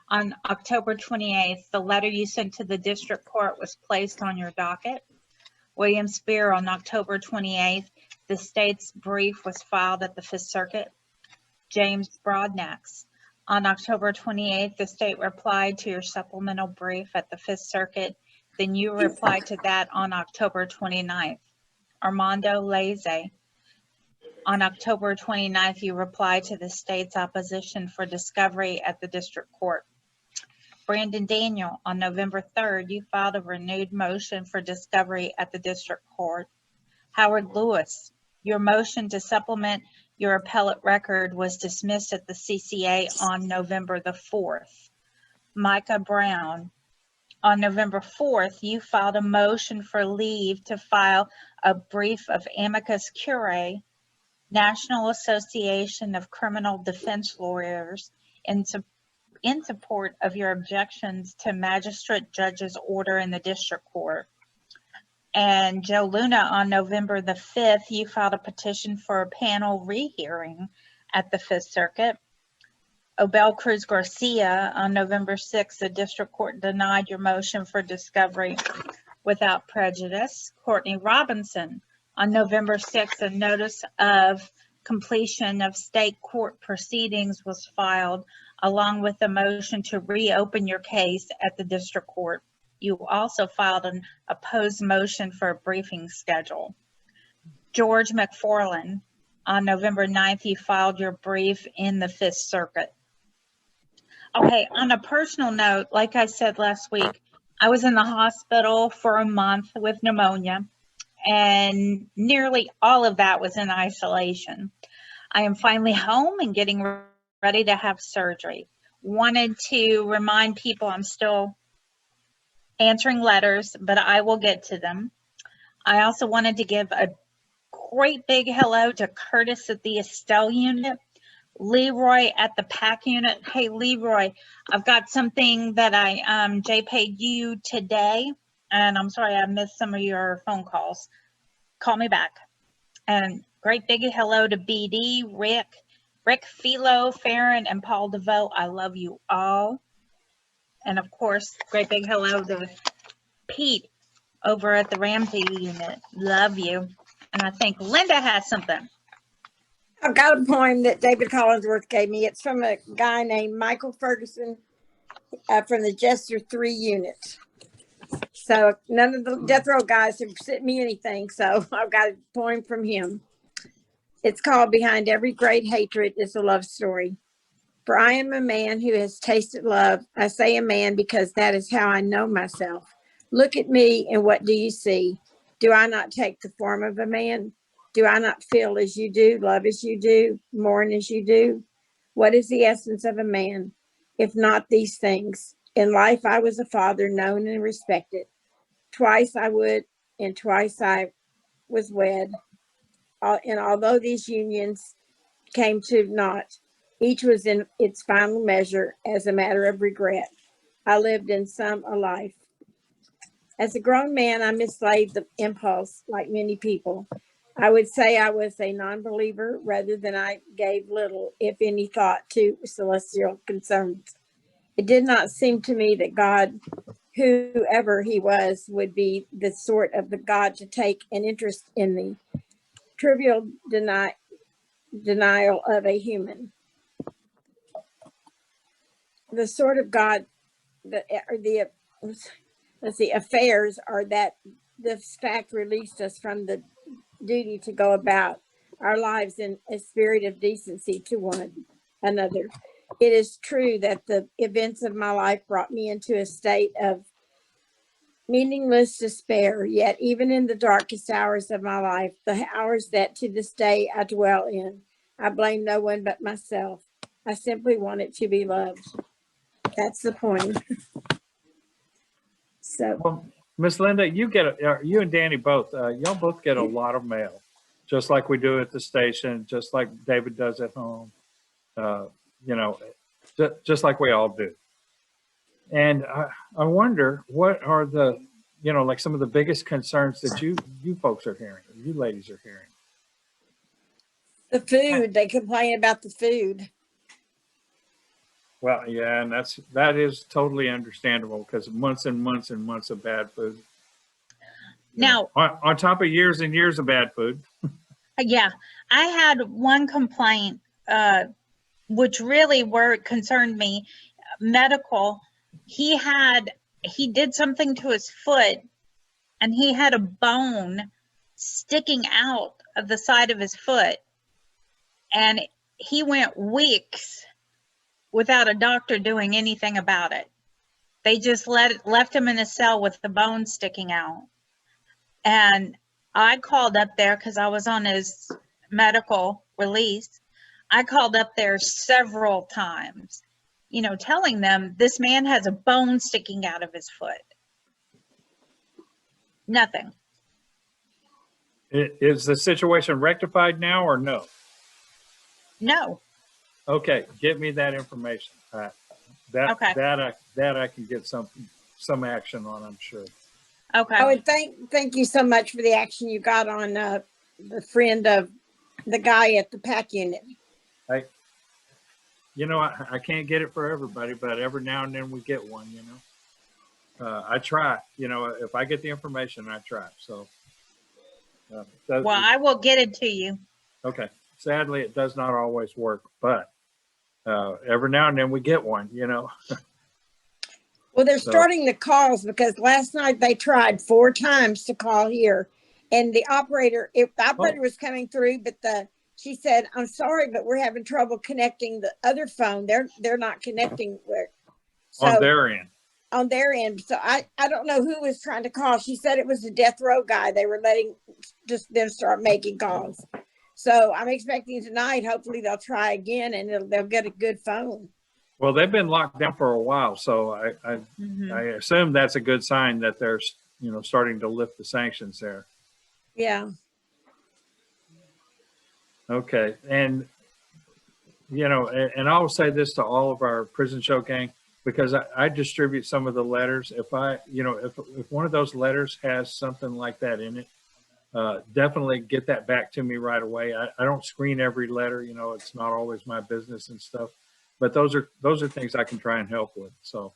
On October 28th, the letter you sent to the district court was placed on your docket. William Spear, on October 28th, the state's brief was filed at the Fifth Circuit. James Broadnax. On October 28th, the state replied to your supplemental brief at the Fifth Circuit. Then you replied to that on October 29th. Armando Laze. On October 29th, you replied to the state's opposition for discovery at the district court. Brandon Daniel, on November 3rd, you filed a renewed motion for discovery at the district court. Howard Lewis, your motion to supplement your appellate record was dismissed at the CCA on November the 4th. Micah Brown, on November 4th, you filed a motion for leave to file a brief of amicus curiae, National Association of Criminal Defense Lawyers, in support of your objections to magistrate judge's order in the district court. And Joe Luna, on November the 5th, you filed a petition for a panel rehearing at the Fifth Circuit. Obel Cruz Garcia, on November 6th, the district court denied your motion for discovery without prejudice. Courtney Robinson, on November 6th, a notice of completion of state court proceedings was filed, along with a motion to reopen your case at the district court. You also filed an opposed motion for a briefing schedule. George McFarland, on November 9th, you filed your brief in the Fifth Circuit. Okay, on a personal note, like I said last week, I was in the hospital for a month with pneumonia, and nearly all of that was in isolation. I am finally home and getting ready to have surgery. Wanted to remind people I'm still answering letters, but I will get to them. I also wanted to give a great big hello to Curtis at the Estelle unit, Leroy at the PAC unit. Hey, Leroy, I've got something that I JPayed you today, and I'm sorry I missed some of your phone calls. Call me back. And great big hello to BD, Rick, Philo, Farron, and Paul DeVoe. I love you all. And of course, great big hello to Pete over at the Ramsey unit. Love you. And I think Linda has something. I've got a poem that David Collinsworth gave me. It's from a guy named Michael Ferguson from the Jester 3 unit. So none of the death row guys have sent me anything. So I've got a poem from him. It's called Behind Every Great Hatred is a Love Story. For I am a man who has tasted love. I say a man because that is how I know myself. Look at me, and what do you see? Do I not take the form of a man? Do I not feel as you do, love as you do, mourn as you do? What is the essence of a man, if not these things? In life, I was a father, known and respected. Twice I would, and twice I was wed. And although these unions came to naught, each was in its final measure as a matter of regret. I lived in some a life. As a grown man, I mislaid the impulse like many people. I would say I was a non-believer rather than I gave little, if any, thought to celestial concerns. It did not seem to me that God, whoever he was, would be the sort of the God to take an interest in the trivial denial of a human. The sort of God that the affairs are that this fact released us from the duty to go about our lives in a spirit of decency to one another. It is true that the events of my life brought me into a state of meaningless despair, yet even in the darkest hours of my life, the hours that to this day I dwell in, I blame no one but myself. I simply wanted to be loved. That's the point. So, Well, Miss Linda, you and Danny both, y'all both get a lot of mail. just like we do at the station, just like David does at home, you know, just like we all do. And I wonder what are the, you know, like some of the biggest concerns that you folks are hearing, you ladies are hearing. The food, they complain about the food. Well, yeah, and that is totally understandable because months and months and months of bad food. Now, On top of years and years of bad food. yeah, I had one complaint, which really concerned me. Medical. He did something to his foot, and he had a bone sticking out of the side of his foot, and he went weeks without a doctor doing anything about it. They just left him in a cell with the bone sticking out. And I called up there because I was on his medical release. I called up there several times, you know, telling them this man has a bone sticking out of his foot. Nothing. Is the situation rectified now or no? No. Okay, get me that information. That I can get some action on, I'm sure. Okay. Oh, and thank you so much for the action you got on the friend of the guy at the PAC unit. You know, I can't get it for everybody, but every now and then we get one, you know. I try, you know, if I get the information, I try. So. Well, I will get it to you. Okay. Sadly, it does not always work, but every now and then we get one, you know. Well, they're starting the calls because last night they tried 4 times to call here, and the operator was coming through, but she said, "I'm sorry, but we're having trouble connecting the other phone. They're not connecting on their end." On their end. So I don't know who was trying to call. She said it was the death row guy. They were letting just them start making calls. So I'm expecting tonight, hopefully they'll try again and they'll get a good phone. Well, they've been locked down for a while, so I assume that's a good sign that they're, you know, starting to lift the sanctions there. Yeah. Okay, and you know, and I'll say this to all of our prison show gang, because I distribute some of the letters. If if one of those letters has something like that in it, definitely get that back to me right away. I don't screen every letter, you know, it's not always my business and stuff, but those are things I can try and help with. So,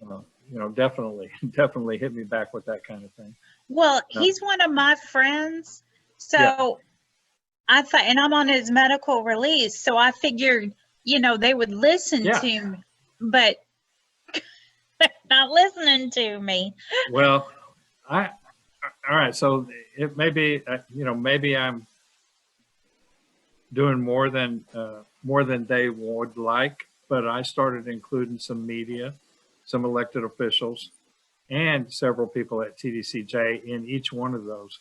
you know, definitely hit me back with that kind of thing. Well, he's one of my friends. So I thought, and I'm on his medical release. So I figured, you know, they would listen to me, but they're not listening to me. Well, all right. So it may be, you know, maybe I'm doing more than they would like, but I started including some media, some elected officials, and several people at TDCJ in each one of those.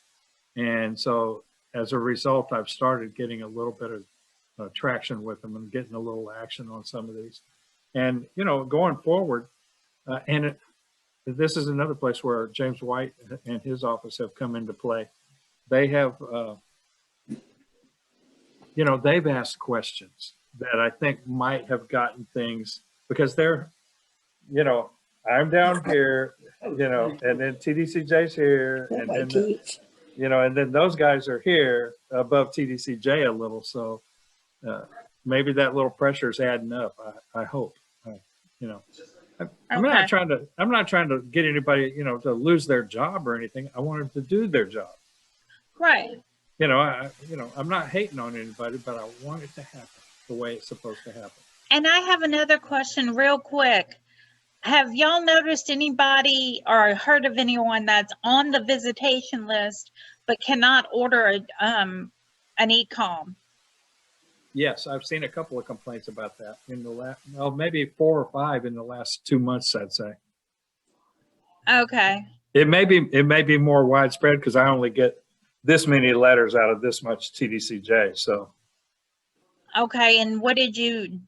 And so as a result, I've started getting a little bit of traction with them and getting a little action on some of these. And, you know, going forward, this is another place where James White and his office have come into play. They have, you know, they've asked questions that I think might have gotten things, because they're, you know, I'm down here, you know, and then TDCJ's here, and then, you know, and then those guys are here above TDCJ a little. So maybe that little pressure is adding up. I hope, you know. I'm not trying to get anybody, you know, to lose their job or anything. I want them to do their job. Right. You know, I'm not hating on anybody, but I want it to happen the way it's supposed to happen. And I have another question real quick. Have y'all noticed anybody or heard of anyone that's on the visitation list but cannot order an e-com? Yes, I've seen a couple of complaints about that in the last, well, maybe 4 or 5 in the last 2 months, I'd say. Okay. It may be more widespread because I only get this many letters out of this much TDCJ. So. Okay, and what did you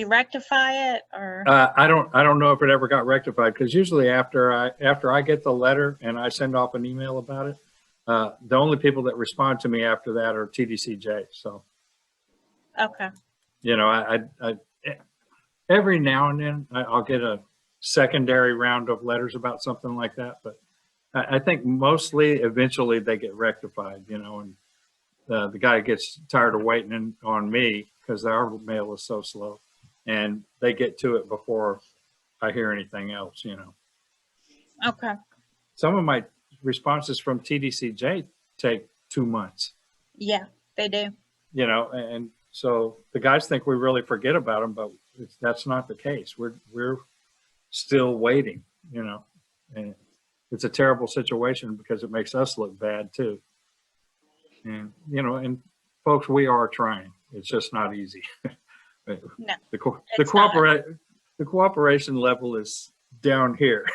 rectify it, or? I don't know if it ever got rectified, because usually after I get the letter and I send off an email about it, The only people that respond to me after that are TDCJ. So, Okay. you know, I every now and then I'll get a secondary round of letters about something like that, but I think mostly eventually they get rectified, you know, and the guy gets tired of waiting on me because our mail is so slow, and they get to it before I hear anything else, you know. Okay. Some of my responses from TDCJ take 2 months, Yeah, they do. you know, and so the guys think we really forget about them, but that's not the case. We're still waiting, you know, and it's a terrible situation because it makes us look bad too. And, you know, and folks, we are trying. It's just not easy. No, The it's not. cooperation level is down here.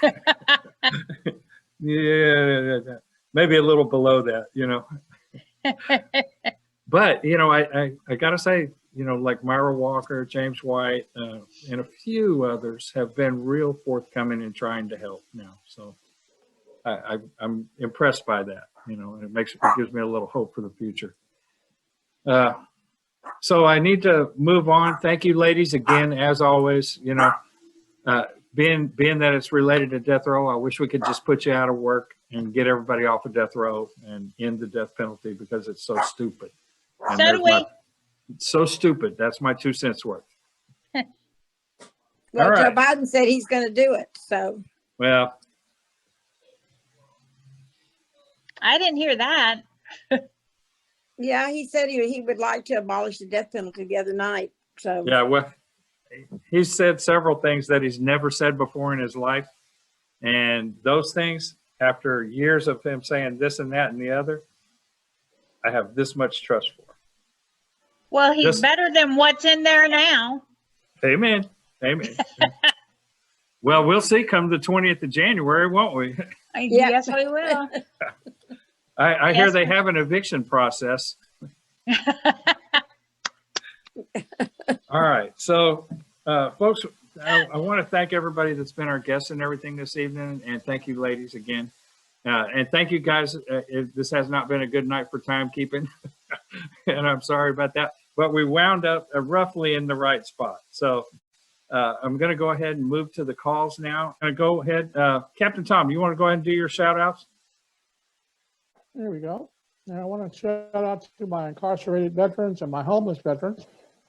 Yeah, maybe a little below that, you know. But, you know, I got to say, you know, like Myra Walker, James White, and a few others have been real forthcoming in trying to help now. So I'm impressed by that, you know, and it gives me a little hope for the future. So I need to move on. Thank you, ladies, again, as always. You know, being that it's related to death row, I wish we could just put you out of work and get everybody off of death row and end the death penalty because it's so stupid. And So do we. it's so stupid. That's my 2 cents worth. Well, All right. Joe Biden said he's going to do it. So, Well, I didn't hear that. yeah, he said he would like to abolish the death penalty the other night. So, yeah, well, he's said several things that he's never said before in his life. And those things, after years of him saying this and that and the other, I have this much trust for. Well, he's better than what's in there now. Amen. Amen. Well, we'll see come the 20th of January, won't we? Yeah. Yes, we will. I hear Yes. they have an eviction process. All right. So, folks, I want to thank everybody that's been our guests and everything this evening. And thank you, ladies, again. And thank you, guys. This has not been a good night for timekeeping. And I'm sorry about that. But we wound up roughly in the right spot. So I'm going to go ahead and move to the calls now. Go ahead. Captain Tom, you want to go ahead and do your shout outs? There we go. Now I want to shout out to my incarcerated veterans and my homeless veterans.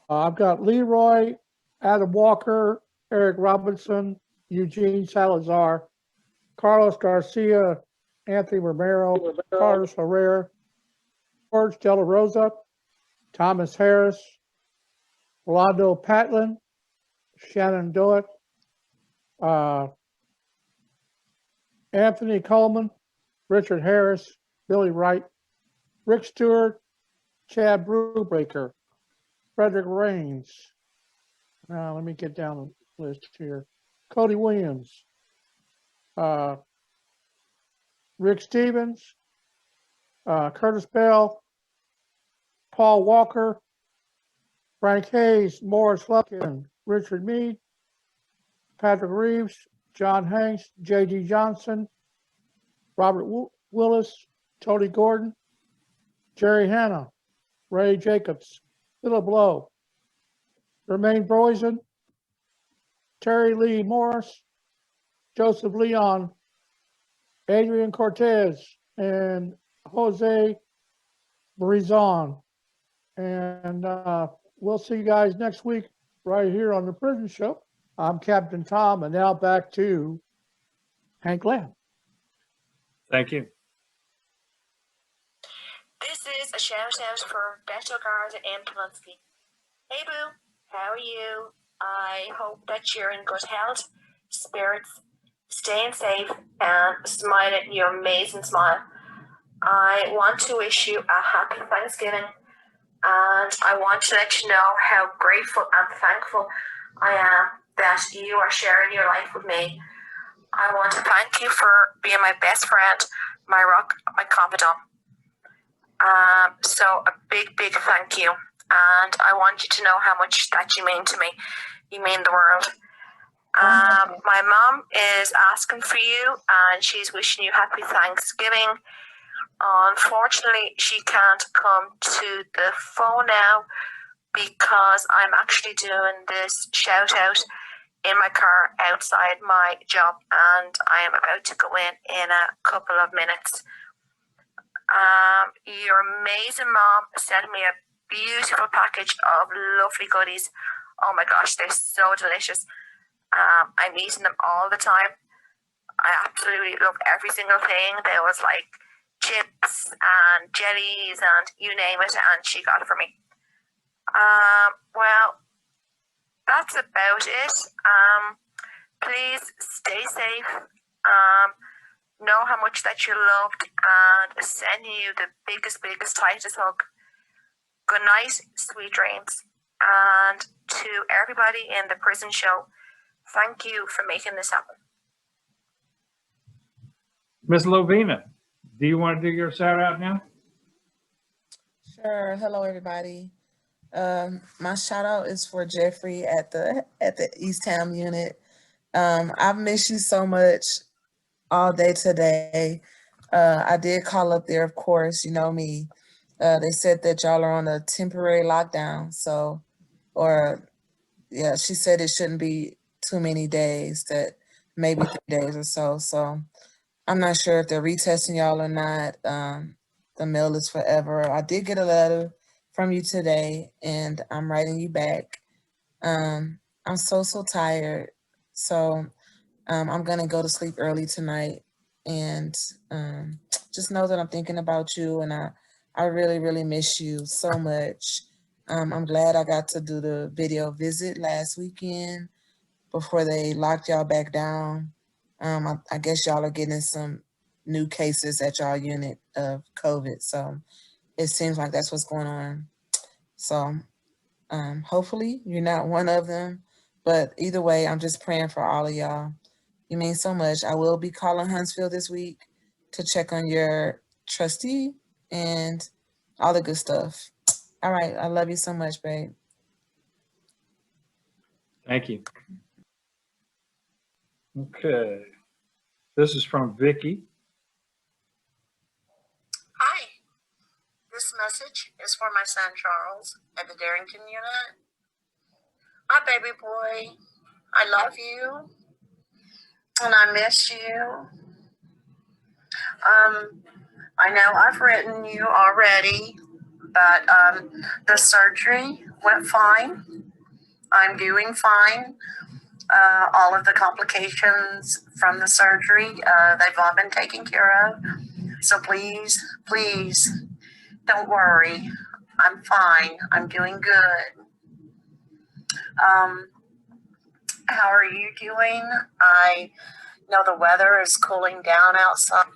I've got Leroy, Adam Walker, Eric Robinson, Eugene Salazar, Carlos Garcia, Anthony Romero, Carlos Herrera, George De La Rosa, Thomas Harris, Rolando Patlin, Shannon Doet, Anthony Coleman, Richard Harris, Billy Wright, Rick Stewart, Chad Brubaker, Frederick Raines. Now let me get down the list here. Cody Williams, Rick Stevens, Curtis Bell, Paul Walker, Frank Hayes, Morris Lumpkin, Richard Meade, Patrick Reeves, John Hanks, J.D. Johnson, Robert Willis, Tony Gordon, Jerry Hanna, Ray Jacobs, Philip Lowe, Jermaine Broisen, Terry Lee Morris, Joseph Leon, Adrian Cortez, and Jose Brizon. And we'll see you guys next week right here on the Prison Show. I'm Captain Tom, and now back to Hank Lamb. Thank you. This is a shout out for Beto Garza and Polunsky. Hey Boo, how are you? I hope that you're in good health, spirits, staying safe, and smiling your amazing smile. I want to wish you a happy Thanksgiving, and I want to let you know how grateful and thankful I am that you are sharing your life with me. I want to thank you for being my best friend, my rock, my confidant. So a big, big thank you. And I want you to know how much that you mean to me. You mean the world. My mom is asking for you, and she's wishing you happy Thanksgiving. Unfortunately, she can't come to the phone now because I'm actually doing this shout out in my car outside my job, and I am about to go in a couple of minutes. Your amazing mom sent me a beautiful package of lovely goodies. Oh my gosh, they're so delicious. I'm eating them all the time. I absolutely love every single thing. There was like chips and jellies and you name it, and she got it for me. Well, that's about it. Please stay safe. Know how much that you're loved, and sending you the biggest, tightest hug. Good night, sweet dreams. And to everybody in the prison show, thank you for making this happen. Miss Lovina, do you want to do your shout out now? Sure. Hello, everybody. My shout out is for Jeffrey at the Eastham unit. I've missed you so much all day today. I did call up there, of course, you know me. They said that y'all are on a temporary lockdown. So, she said it shouldn't be too many days, that maybe 3 days or so. So I'm not sure if they're retesting y'all or not. The mail is forever. I did get a letter from you today, and I'm writing you back. I'm so tired. So I'm going to go to sleep early tonight, and just know that I'm thinking about you, and I really, really miss you so much. I'm glad I got to do the video visit last weekend before they locked y'all back down. I guess y'all are getting some new cases at y'all unit of COVID. So it seems like that's what's going on. So hopefully you're not one of them. But either way, I'm just praying for all of y'all. You mean so much. I will be calling Huntsville this week to check on your trustee and all the good stuff. All right. I love you so much, babe. Thank you. Okay. This is from Vicky. Hi. This message is for my son Charles at the Darrington unit. Hi, baby boy. I love you. And I miss you. I know I've written you already, but the surgery went fine. I'm doing fine. All of the complications from the surgery, they've all been taken care of. So please, don't worry. I'm fine. I'm doing good. How are you doing? I know the weather is cooling down outside,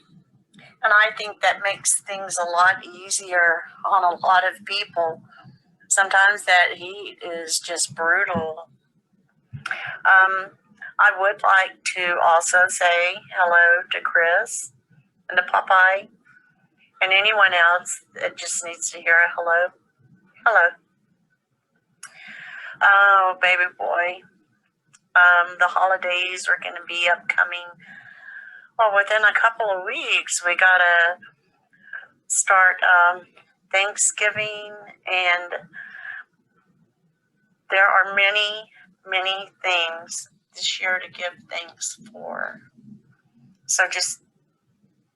and I think that makes things a lot easier on a lot of people. Sometimes that heat is just brutal. I would like to also say hello to Chris and to Popeye and anyone else that just needs to hear a hello. Hello. Oh, baby boy. The holidays are going to be upcoming. Well, within a couple of weeks, we got to start Thanksgiving, and there are many, many things this year to give thanks for. So just,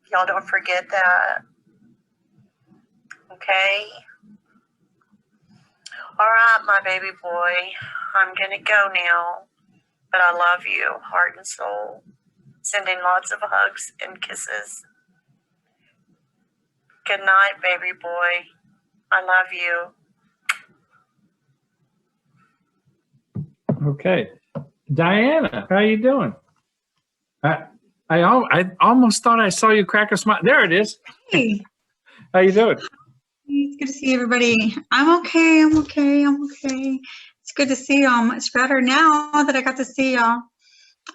y'all don't forget that. Okay? All right, my baby boy. I'm going to go now. But I love you, heart and soul. Sending lots of hugs and kisses. Good night, baby boy. I love you. Okay. Diana, how you doing? I almost thought I saw you crack a smile. There it is. Hey. How you doing? It's good to see everybody. I'm okay. It's good to see y'all. Much better now that I got to see y'all.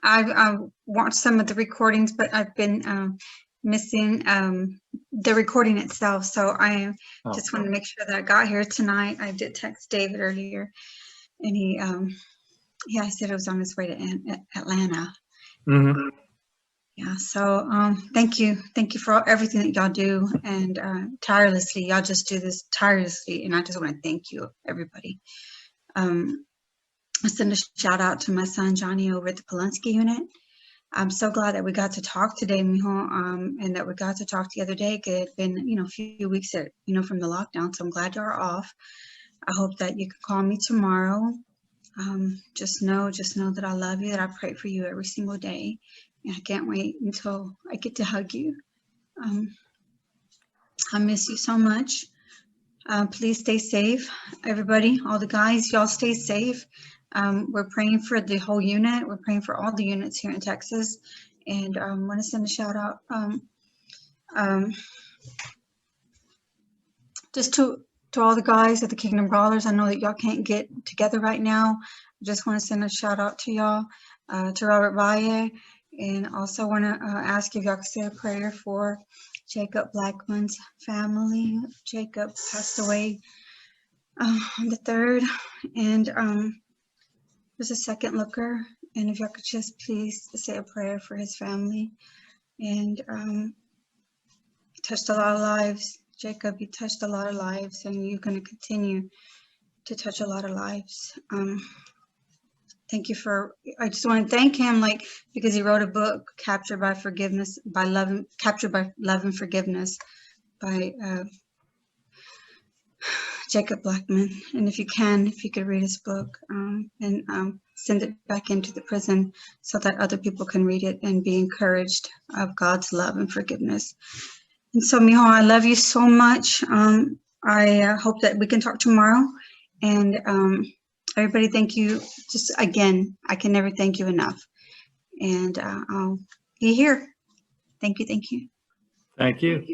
I've watched some of the recordings, but I've been missing the recording itself. So I just wanted to make sure that I got here tonight. I did text David earlier, and he said it was on his way to Atlanta. Mm-hmm. Yeah, so thank you for everything that y'all do, and tirelessly. Y'all just do this tirelessly, and I just want to thank you, everybody. I send a shout out to my son Johnny over at the Polunsky unit. I'm so glad that we got to talk today, mijo, and that we got to talk the other day. It had been, a few weeks that, from the lockdown, so I'm glad you're off. I hope that you can call me tomorrow. Just know that I love you, that I pray for you every single day. And I can't wait until I get to hug you. I miss you so much. Please stay safe, everybody, all the guys, y'all stay safe. We're praying for the whole unit. We're praying for all the units here in Texas. And I want to send a shout out just to all the guys at the Kingdom Brawlers. I know that y'all can't get together right now. I just want to send a shout out to y'all, to Robert Valle. And also want to ask if y'all could say a prayer for Jacob Blackman's family. Jacob passed away on the 3rd, and there's a second looker. And if y'all could just please say a prayer for his family. And touched a lot of lives. Jacob, you touched a lot of lives, and you're going to continue to touch a lot of lives. Thank you I just want to thank him, because he wrote a book, Captured by Love and Forgiveness by Jacob Blackman. And if you could read his book and send it back into the prison so that other people can read it and be encouraged of God's love and forgiveness. And so, mijo, I love you so much. I hope that we can talk tomorrow. And everybody, thank you. Just again, I can never thank you enough. And I'll be here. Thank you. Thank you.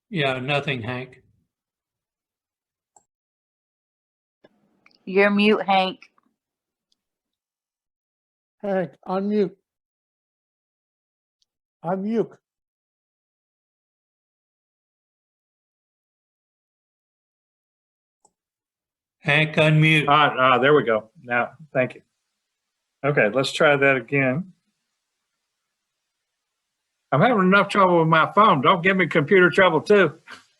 Yeah, nothing, Hank. You're mute, Hank. Hank, unmute. Unmute. Hank, unmute. There we go. Now, thank you. Okay, let's try that again. I'm having enough trouble with my phone. Don't give me computer trouble too.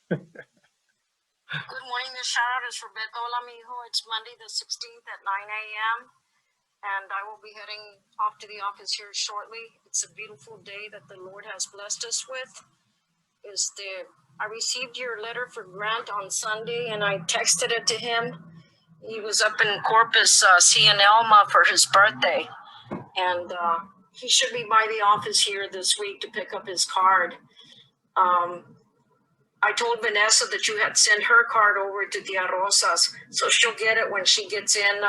Good morning. This shout out is for Hola, mijo. It's Monday the 16th at 9 a.m. And I will be heading off to the office here shortly. It's a beautiful day that the Lord has blessed us with. I received your letter for Grant on Sunday, and I texted it to him. He was up in Corpus, seeing Elma for his birthday. And he should be by the office here this week to pick up his card. I told Vanessa that you had sent her card over to Tia Rosas, so she'll get it when she gets in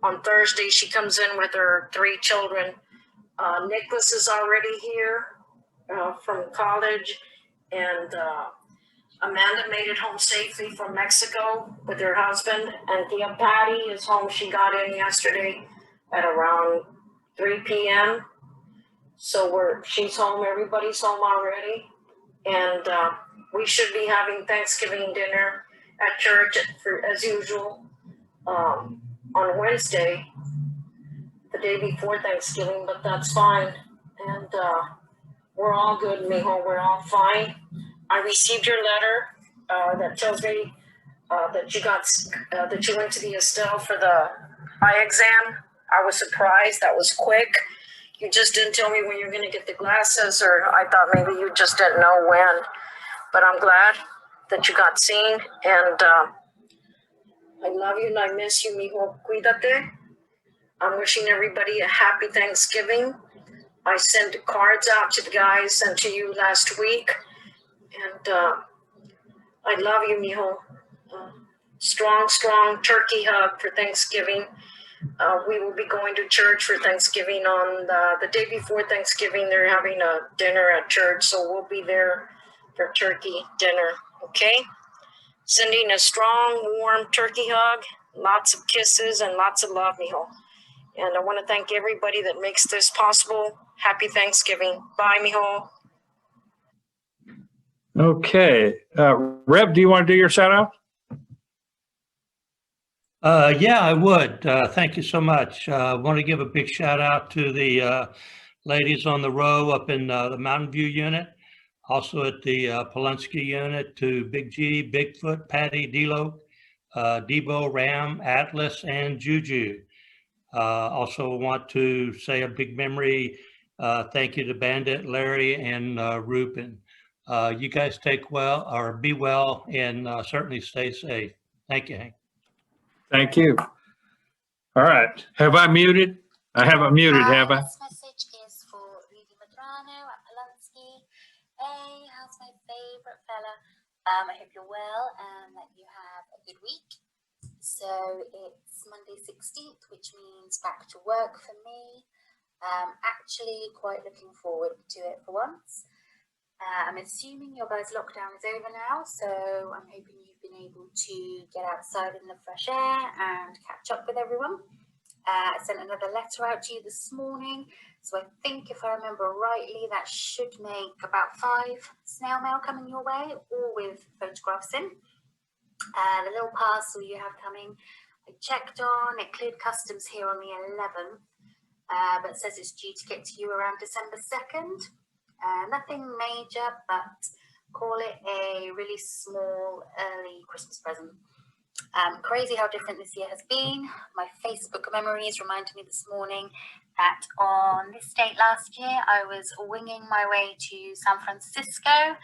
on Thursday. She comes in with her 3 children. Nicholas is already here from college, and Amanda made it home safely from Mexico with her husband, and Tia Patty is home. She got in yesterday at around 3 p.m. So she's home. Everybody's home already, and we should be having Thanksgiving dinner at church as usual on Wednesday, the day before Thanksgiving. But that's fine, and we're all good, mijo. We're all fine. I received your letter that tells me that you went to the Estelle for the eye exam. I was surprised. That was quick. You just didn't tell me when you're going to get the glasses, or I thought maybe you just didn't know when. But I'm glad that you got seen, and I love you and I miss you, mijo. Cuídate. I'm wishing everybody a happy Thanksgiving. I sent cards out to the guys and to you last week, and I love you, mijo. Strong turkey hug for Thanksgiving. We will be going to church for Thanksgiving on the day before Thanksgiving. They're having a dinner at church, so we'll be there for turkey dinner, okay? Sending a strong, warm turkey hug, lots of kisses, and lots of love, mijo. And I want to thank everybody that makes this possible. Happy Thanksgiving. Bye, mijo. Okay. Reb, do you want to do your shout out? Yeah, I would. Thank you so much. I want to give a big shout out to the ladies on the row up in the Mountain View unit, also at the Polunsky unit, to Big G, Bigfoot, Patty, D-Lo, Debo, Ram, Atlas, and Juju. Also want to say a big memory thank you to Bandit, Larry, and Ruben. You guys take well, or be well, and certainly stay safe. Thank you, Hank. Thank you. All right. Have I muted? I haven't muted, have I? This message is for Rudy Madrano at Polunsky. Hey, how's my favorite fella? I hope you're well and that you have a good week. So it's Monday 16th, which means back to work for me. Actually quite looking forward to it for once. I'm assuming your guys' lockdown is over now, so I'm hoping you've been able to get outside in the fresh air and catch up with everyone. I sent another letter out to you this morning, so I think if I remember rightly, that should make about 5 snail mail coming your way, all with photographs in. The little parcel you have coming, I checked on, it cleared customs here on the 11th, but says it's due to get to you around December 2nd. Nothing major, but call it a really small early Christmas present. Crazy how different this year has been. My Facebook memories reminded me this morning that on this date last year, I was winging my way to San Francisco.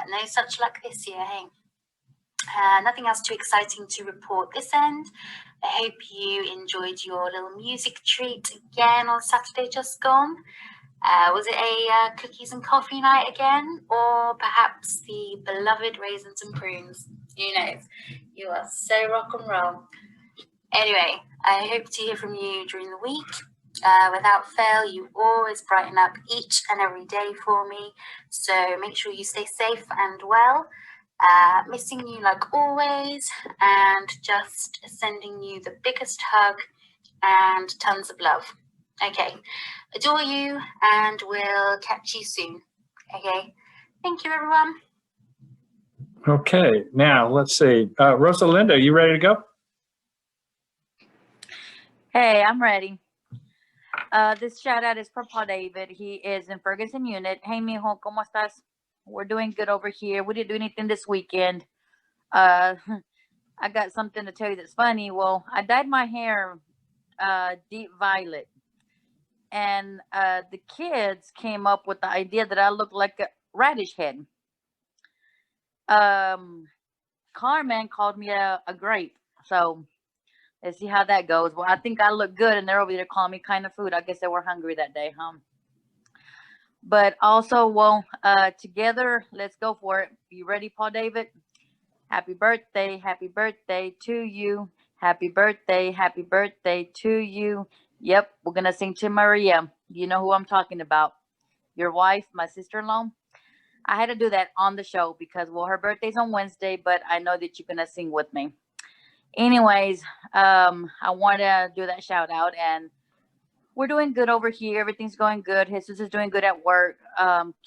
No such luck this year, hey? Nothing else too exciting to report this end. I hope you enjoyed your little music treat again on Saturday just gone. Was it a cookies and coffee night again, or perhaps the beloved raisins and prunes? Who knows? You are so rock and roll. Anyway, I hope to hear from you during the week. Without fail, you always brighten up each and every day for me, so make sure you stay safe and well. Missing you like always, and just sending you the biggest hug and tons of love. Okay, adore you, and we'll catch you soon. Okay, thank you, everyone. Okay, now let's see. Rosalinda, you ready to go? Hey, I'm ready. This shout out is for Paul David. He is in Ferguson unit. Hey, mijo, ¿cómo estás? We're doing good over here. We didn't do anything this weekend. I got something to tell you that's funny. Well, I dyed my hair deep violet. And the kids came up with the idea that I look like a radish head. Carmen called me a grape. So let's see how that goes. Well, I think I look good, and they're over there calling me kind of food. I guess they were hungry that day, huh? But also, well, together, let's go for it. You ready, Paul David? Happy birthday to you. Happy birthday to you. Yep, we're going to sing to Maria. You know who I'm talking about. Your wife, my sister-in-law. I had to do that on the show because, well, her birthday's on Wednesday, but I know that you're going to sing with me. Anyways, I want to do that shout out, and we're doing good over here. Everything's going good. Jesus is doing good at work.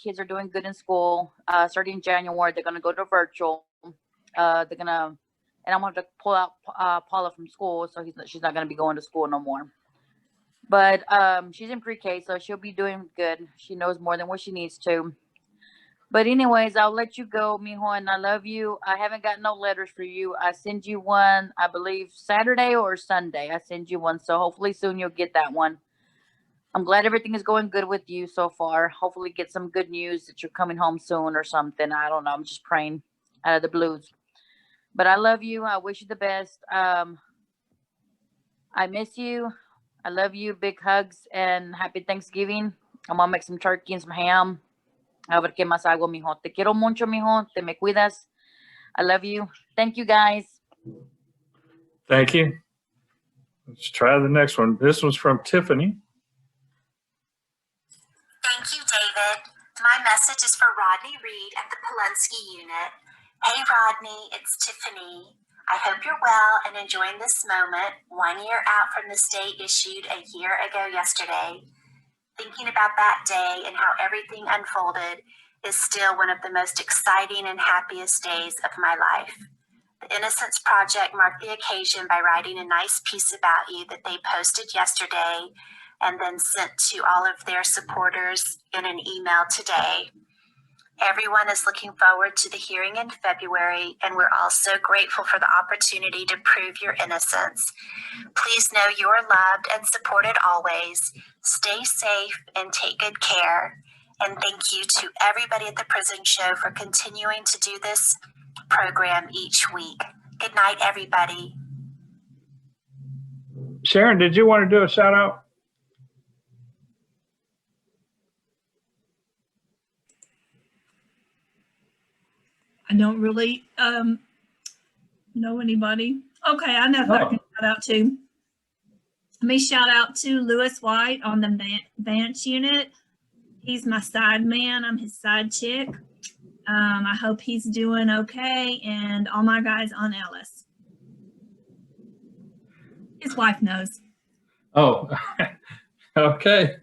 Kids are doing good in school. Starting January, they're going to go to virtual. And I'm going to pull out Paula from school, so she's not going to be going to school no more. But she's in pre-K, so she'll be doing good. She knows more than what she needs to. But anyways, I'll let you go, mijo, and I love you. I haven't got no letters for you. I send you one, I believe, Saturday or Sunday. I send you one, so hopefully soon you'll get that one. I'm glad everything is going good with you so far. Hopefully get some good news that you're coming home soon or something. I don't know. I'm just praying out of the blues. But I love you. I wish you the best. I miss you. I love you. Big hugs and happy Thanksgiving. I'm going to make some turkey and some ham. A ver qué más hago, mijo. Te quiero mucho, mijo. Te me cuidas. I love you. Thank you, guys. Thank you. Let's try the next one. This one's from Tiffany. Thank you, David. My message is for Rodney Reed at the Polunsky unit. Hey, Rodney, it's Tiffany. I hope you're well and enjoying this moment, 1 year out from the stay issued a year ago yesterday. Thinking about that day and how everything unfolded is still one of the most exciting and happiest days of my life. The Innocence Project marked the occasion by writing a nice piece about you that they posted yesterday and then sent to all of their supporters in an email today. Everyone is looking forward to the hearing in February, and we're all so grateful for the opportunity to prove your innocence. Please know you are loved and supported always. Stay safe and take good care. And thank you to everybody at the Prison Show for continuing to do this program each week. Good night, everybody. Sharon, did you want to do a shout out? I don't really know anybody. Okay, I know who I can shout out to. Let me shout out to Lewis White on the Vance unit. He's my side man. I'm his side chick. I hope he's doing okay, and all my guys on Ellis. His wife knows. Oh, okay.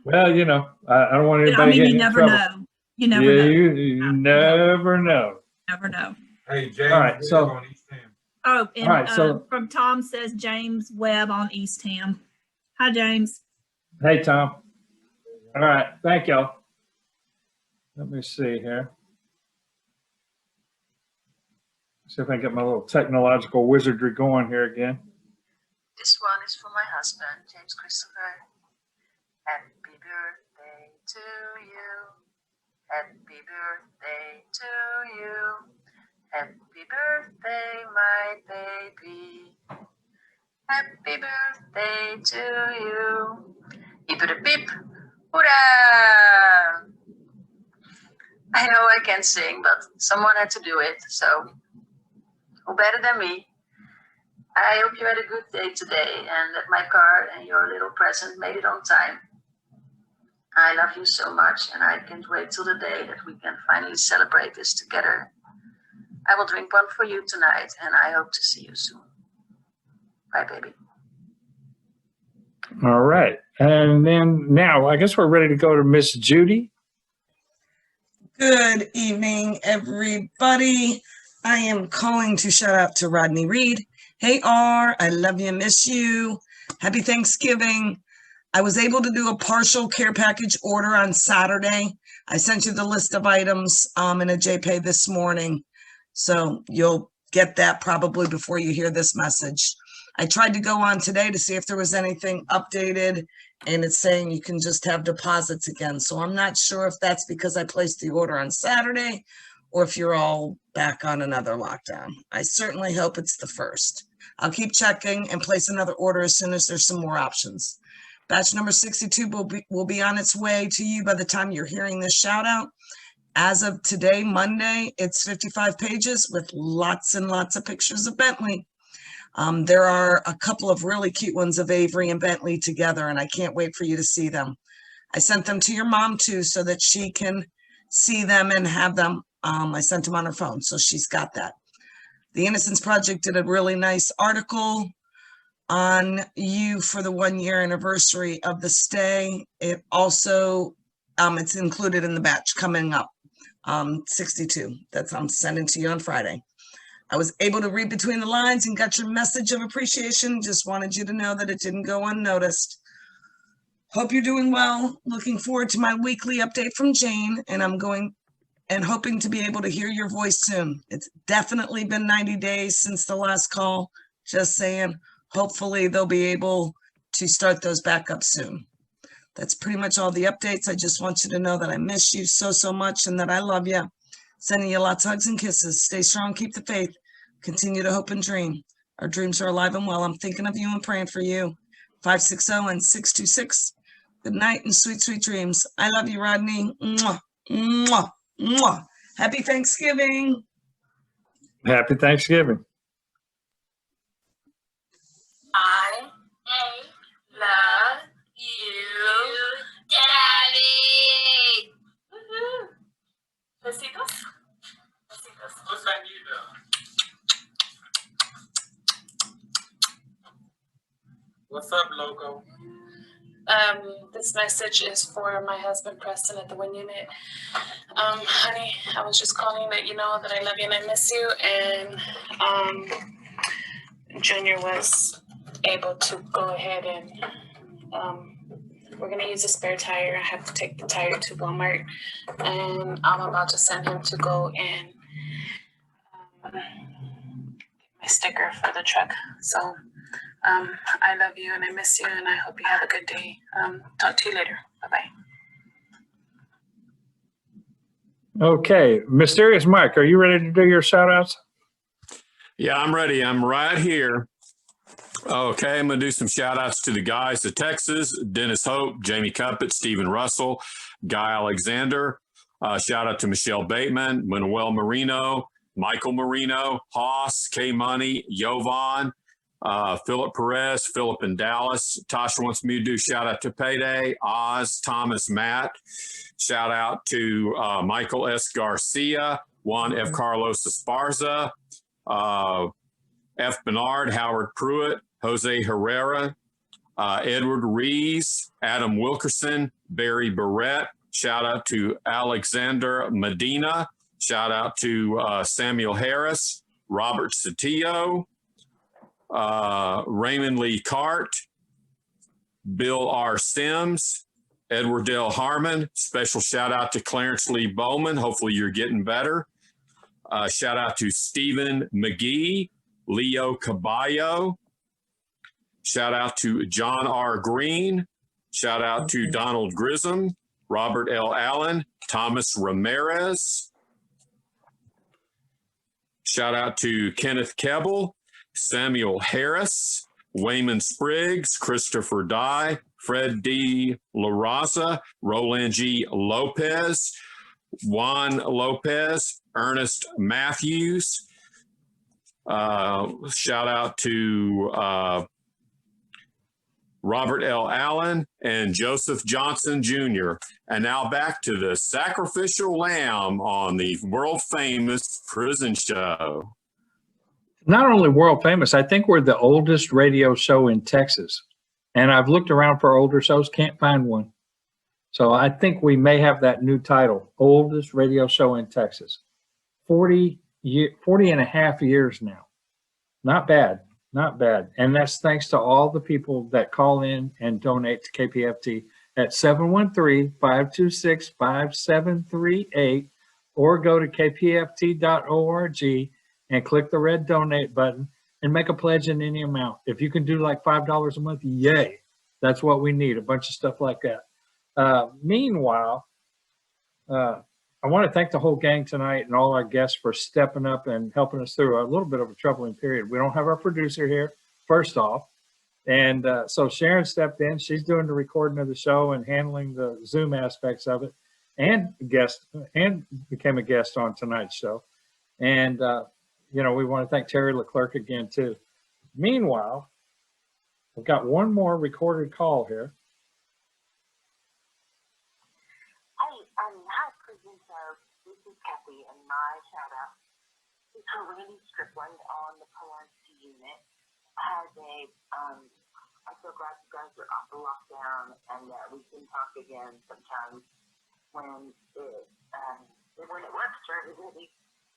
Well, you know, I don't want anybody getting in trouble. Know. You never know. You never know. Never know. Hey, James. All right, so on East Ham. Oh, and all right, so from Tom says James Webb on East Ham. Hi, James. Hey, Tom. All right, thank y'all. Let me see here. See if I can get my little technological wizardry going here again. This one is for my husband, James Christopher. Happy birthday to you. Happy birthday to you. Happy birthday, my baby. Happy birthday to you. Beep-a-da-beep. Hurrah! I know I can't sing, but someone had to do it, so who better than me? I hope you had a good day today and that my card and your little present made it on time. I love you so much, and I can't wait till the day that we can finally celebrate this together. I will drink one for you tonight, and I hope to see you soon. Bye, baby. All right. And then now I guess we're ready to go to Miss Judy. Good evening, everybody. I am calling to shout out to Rodney Reed. Hey, R, I love you, miss you. Happy Thanksgiving. I was able to do a partial care package order on Saturday. I sent you the list of items in a JPay this morning. So you'll get that probably before you hear this message. I tried to go on today to see if there was anything updated, and it's saying you can just have deposits again. So I'm not sure if that's because I placed the order on Saturday or if you're all back on another lockdown. I certainly hope it's the first. I'll keep checking and place another order as soon as there's some more options. Batch number 62 will be on its way to you by the time you're hearing this shout out. As of today, Monday, it's 55 pages with lots and lots of pictures of Bentley. There are a couple of really cute ones of Avery and Bentley together, and I can't wait for you to see them. I sent them to your mom too, so that she can see them and have them. I sent them on her phone, so she's got that. The Innocence Project did a really nice article on you for the 1 year anniversary of the stay. It also, it's included in the batch coming up, 62. That's I'm sending to you on Friday. I was able to read between the lines and got your message of appreciation. Just wanted you to know that it didn't go unnoticed. Hope you're doing well. Looking forward to my weekly update from Jane, and I'm going and hoping to be able to hear your voice soon. It's definitely been 90 days since the last call. Just saying, hopefully they'll be able to start those back up soon. That's pretty much all the updates. I just want you to know that I miss you so much and that I love you. Sending you lots of hugs and kisses. Stay strong, keep the faith. Continue to hope and dream. Our dreams are alive and well. I'm thinking of you and praying for you. 560 and 626. Good night and sweet, sweet dreams. I love you, Rodney. Mwah, mwah, mwah. Happy Thanksgiving. Happy Thanksgiving. Besitos. Besitos. What's that you doing? What's up, Loco? This message is for my husband Preston at the Win Unit. Honey, I was just calling to let you know that I love you and I miss you. And Junior was able to go ahead and we're gonna use a spare tire. I have to take the tire to Walmart, and I'm about to send him to go and get my sticker for the truck. So I love you and I miss you, and I hope you have a good day. Talk to you later. Bye-bye. Okay, Mysterious Mike, are you ready to do your shout outs? Yeah, I'm ready. I'm right here. Okay, I'm going to do some shout outs to the guys of Texas, Dennis Hope, Jamie Cuppett, Stephen Russell, Guy Alexander. Shout out to Michelle Bateman, Manuel Marino, Michael Marino, Haas, K Money, Jovan, Philip Perez, Philip in Dallas. Tasha wants me to do shout out to Payday, Oz, Thomas, Matt. Shout out to Michael S. Garcia, Juan F. Carlos Esparza, F. Bernard, Howard Pruitt, Jose Herrera, Edward Rees, Adam Wilkerson, Barry Barrett. Shout out to Alexander Medina. Shout out to Samuel Harris, Robert Satillo, Raymond Lee Cart, Bill R. Sims, Edward Dale Harmon. Special shout out to Clarence Lee Bowman. Hopefully you're getting better. Shout out to Stephen McGee, Leo Caballo. Shout out to John R. Green. Shout out to Donald Grissom, Robert L. Allen, Thomas Ramirez. Shout out to Kenneth Keble, Samuel Harris, Wayman Spriggs, Christopher Dye, Fred D. La Raza, Roland G. Lopez, Juan Lopez, Ernest Matthews. Shout out to Robert L. Allen and Joseph Johnson Jr. And now back to the sacrificial lamb on the world famous prison show. Not only world famous, I think we're the oldest radio show in Texas. And I've looked around for older shows, can't find one. So I think we may have that new title, oldest radio show in Texas. 40 and a half years now. Not bad, not bad. And that's thanks to all the people that call in and donate to KPFT at 713-526-5738 or go to kpft.org and click the red donate button and make a pledge in any amount. If you can do like $5 a month, yay. That's what we need, a bunch of stuff like that. Meanwhile, I want to thank the whole gang tonight and all our guests for stepping up and helping us through a little bit of a troubling period. We don't have our producer here, first off. And so Sharon stepped in. She's doing the recording of the show and handling the Zoom aspects of it and became a guest on tonight's show. And, we want to thank Terri LeClercq again, too. Meanwhile, we've got one more recorded call here. Hi, presenter. This is Kathy, and my shout out is for Randy Strickland on the Polanski unit. I'm so glad you guys are off the lockdown and that we can talk again sometimes when it works for everybody.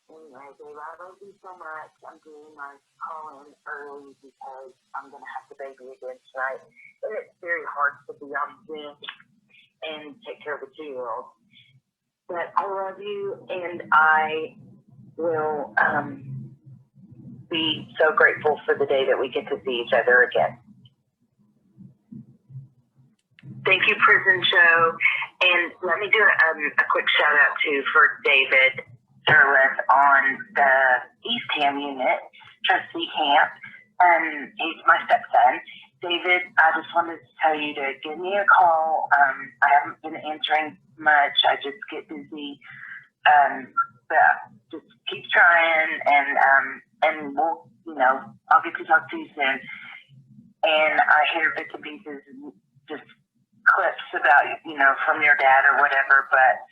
Anyway, Dave, I love you so much. I'm doing my call-in early because I'm going to have the baby again tonight. And it's very hard to be on Zoom and take care of a 2-year-old. But I love you, and I will be so grateful for the day that we get to see each other again. Thank you, Prison Show. And let me do a quick shout-out, too, for David Serlis on the East Ham unit, trustee camp. He's my stepson. David, I just wanted to tell you to give me a call. I haven't been answering much. I just get busy. But just keep trying, and we'll, I'll get to talk to you soon. And I hear bits and pieces, just clips about, from your dad or whatever, but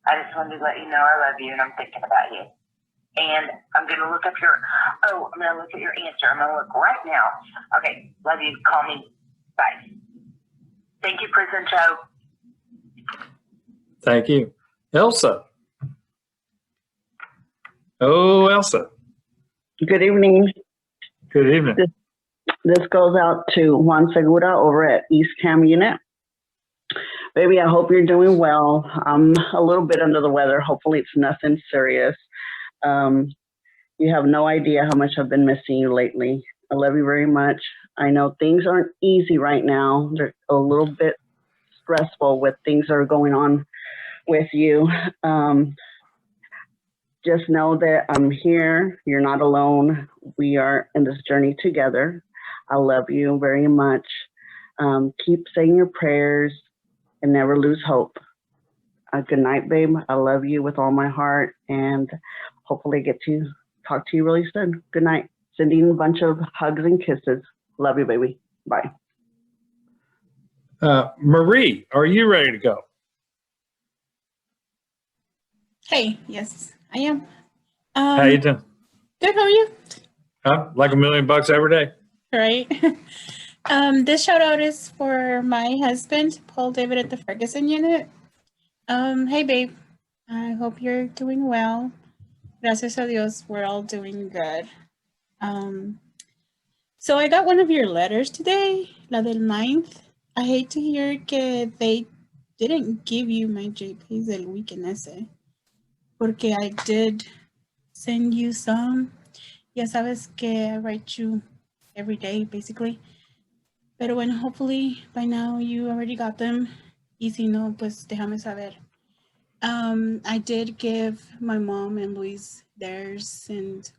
I just wanted to let you know I love you and I'm thinking about you. And I'm going to look up I'm going to look at your answer. I'm going to look right now. Okay, love you. Call me. Bye. Thank you, Prison Show. Thank you. Elsa. Oh, Elsa. Good evening. Good evening. This goes out to Juan Segura over at East Cam Unit. Baby, I hope you're doing well. I'm a little bit under the weather. Hopefully it's nothing serious. You have no idea how much I've been missing you lately. I love you very much. I know things aren't easy right now. They're a little bit stressful with things that are going on with you. Just know that I'm here. You're not alone. We are in this journey together. I love you very much. Keep saying your prayers and never lose hope. Good night, babe. I love you with all my heart, and hopefully get to talk to you really soon. Good night. Sending a bunch of hugs and kisses. Love you, baby. Bye. Marie, are you ready to go? Hey, yes, I am. How you doing? Good, how are you? Like $1 million every day. Right. This shout out is for my husband, Paul David at the Ferguson unit. Hey babe, I hope you're doing well. Gracias a Dios, we're all doing good. So I got one of your letters today, la del 9th. I hate to hear que they didn't give you my JPs del weekend ese, porque I did send you some. Ya sabes que I write you every day, basically. Pero bueno, hopefully by now you already got them. Y si no, pues déjame saber. I did give my mom and Luis theirs, and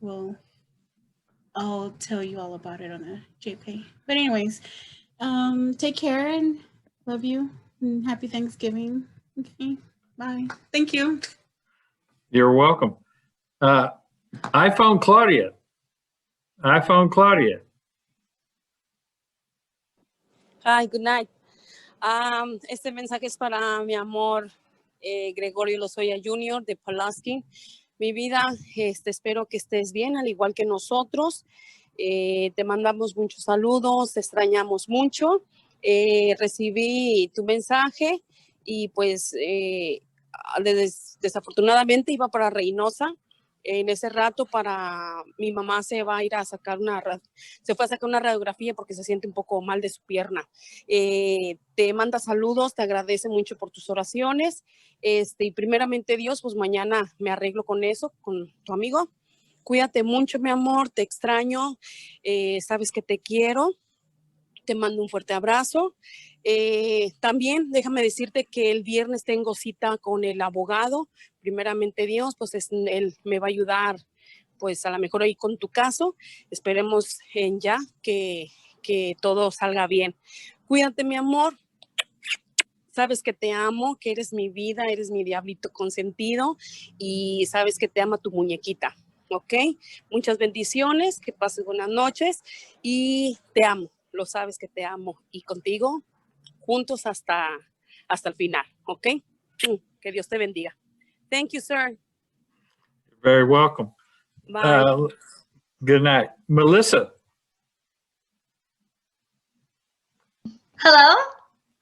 I'll tell you all about it on the JPay. But anyways, take care and love you and happy Thanksgiving. Okay, bye. Thank you. You're welcome. iPhone Claudia. Hi, good night. Este mensaje es para mi amor Gregorio Lozoya Jr. de Pulaski. Mi vida, espero que estés bien, al igual que nosotros. Te mandamos muchos saludos, te extrañamos mucho. Recibí tu mensaje y pues desafortunadamente iba para Reynosa. En ese rato mi mamá se va a ir a sacar se fue a sacar una radiografía porque se siente un poco mal de su pierna. Te manda saludos, te agradece mucho por tus oraciones. Y primeramente Dios, pues mañana me arreglo con eso, con tu amigo. Cuídate mucho, mi amor, te extraño, sabes que te quiero. Te mando un fuerte abrazo. También déjame decirte que el viernes tengo cita con el abogado. Primeramente Dios, pues él me va a ayudar, pues a lo mejor ahí con tu caso. Esperemos ya que todo salga bien. Cuídate, mi amor. Sabes que te amo, que eres mi vida, eres mi diablito consentido y sabes que te ama tu muñequita. ¿Ok? Muchas bendiciones, que pases buenas noches y te amo. Lo sabes que te amo y contigo juntos hasta el final, ¿ok? Que Dios te bendiga. Thank you, sir. You're very welcome. Bye. Good night. Melissa. Hello?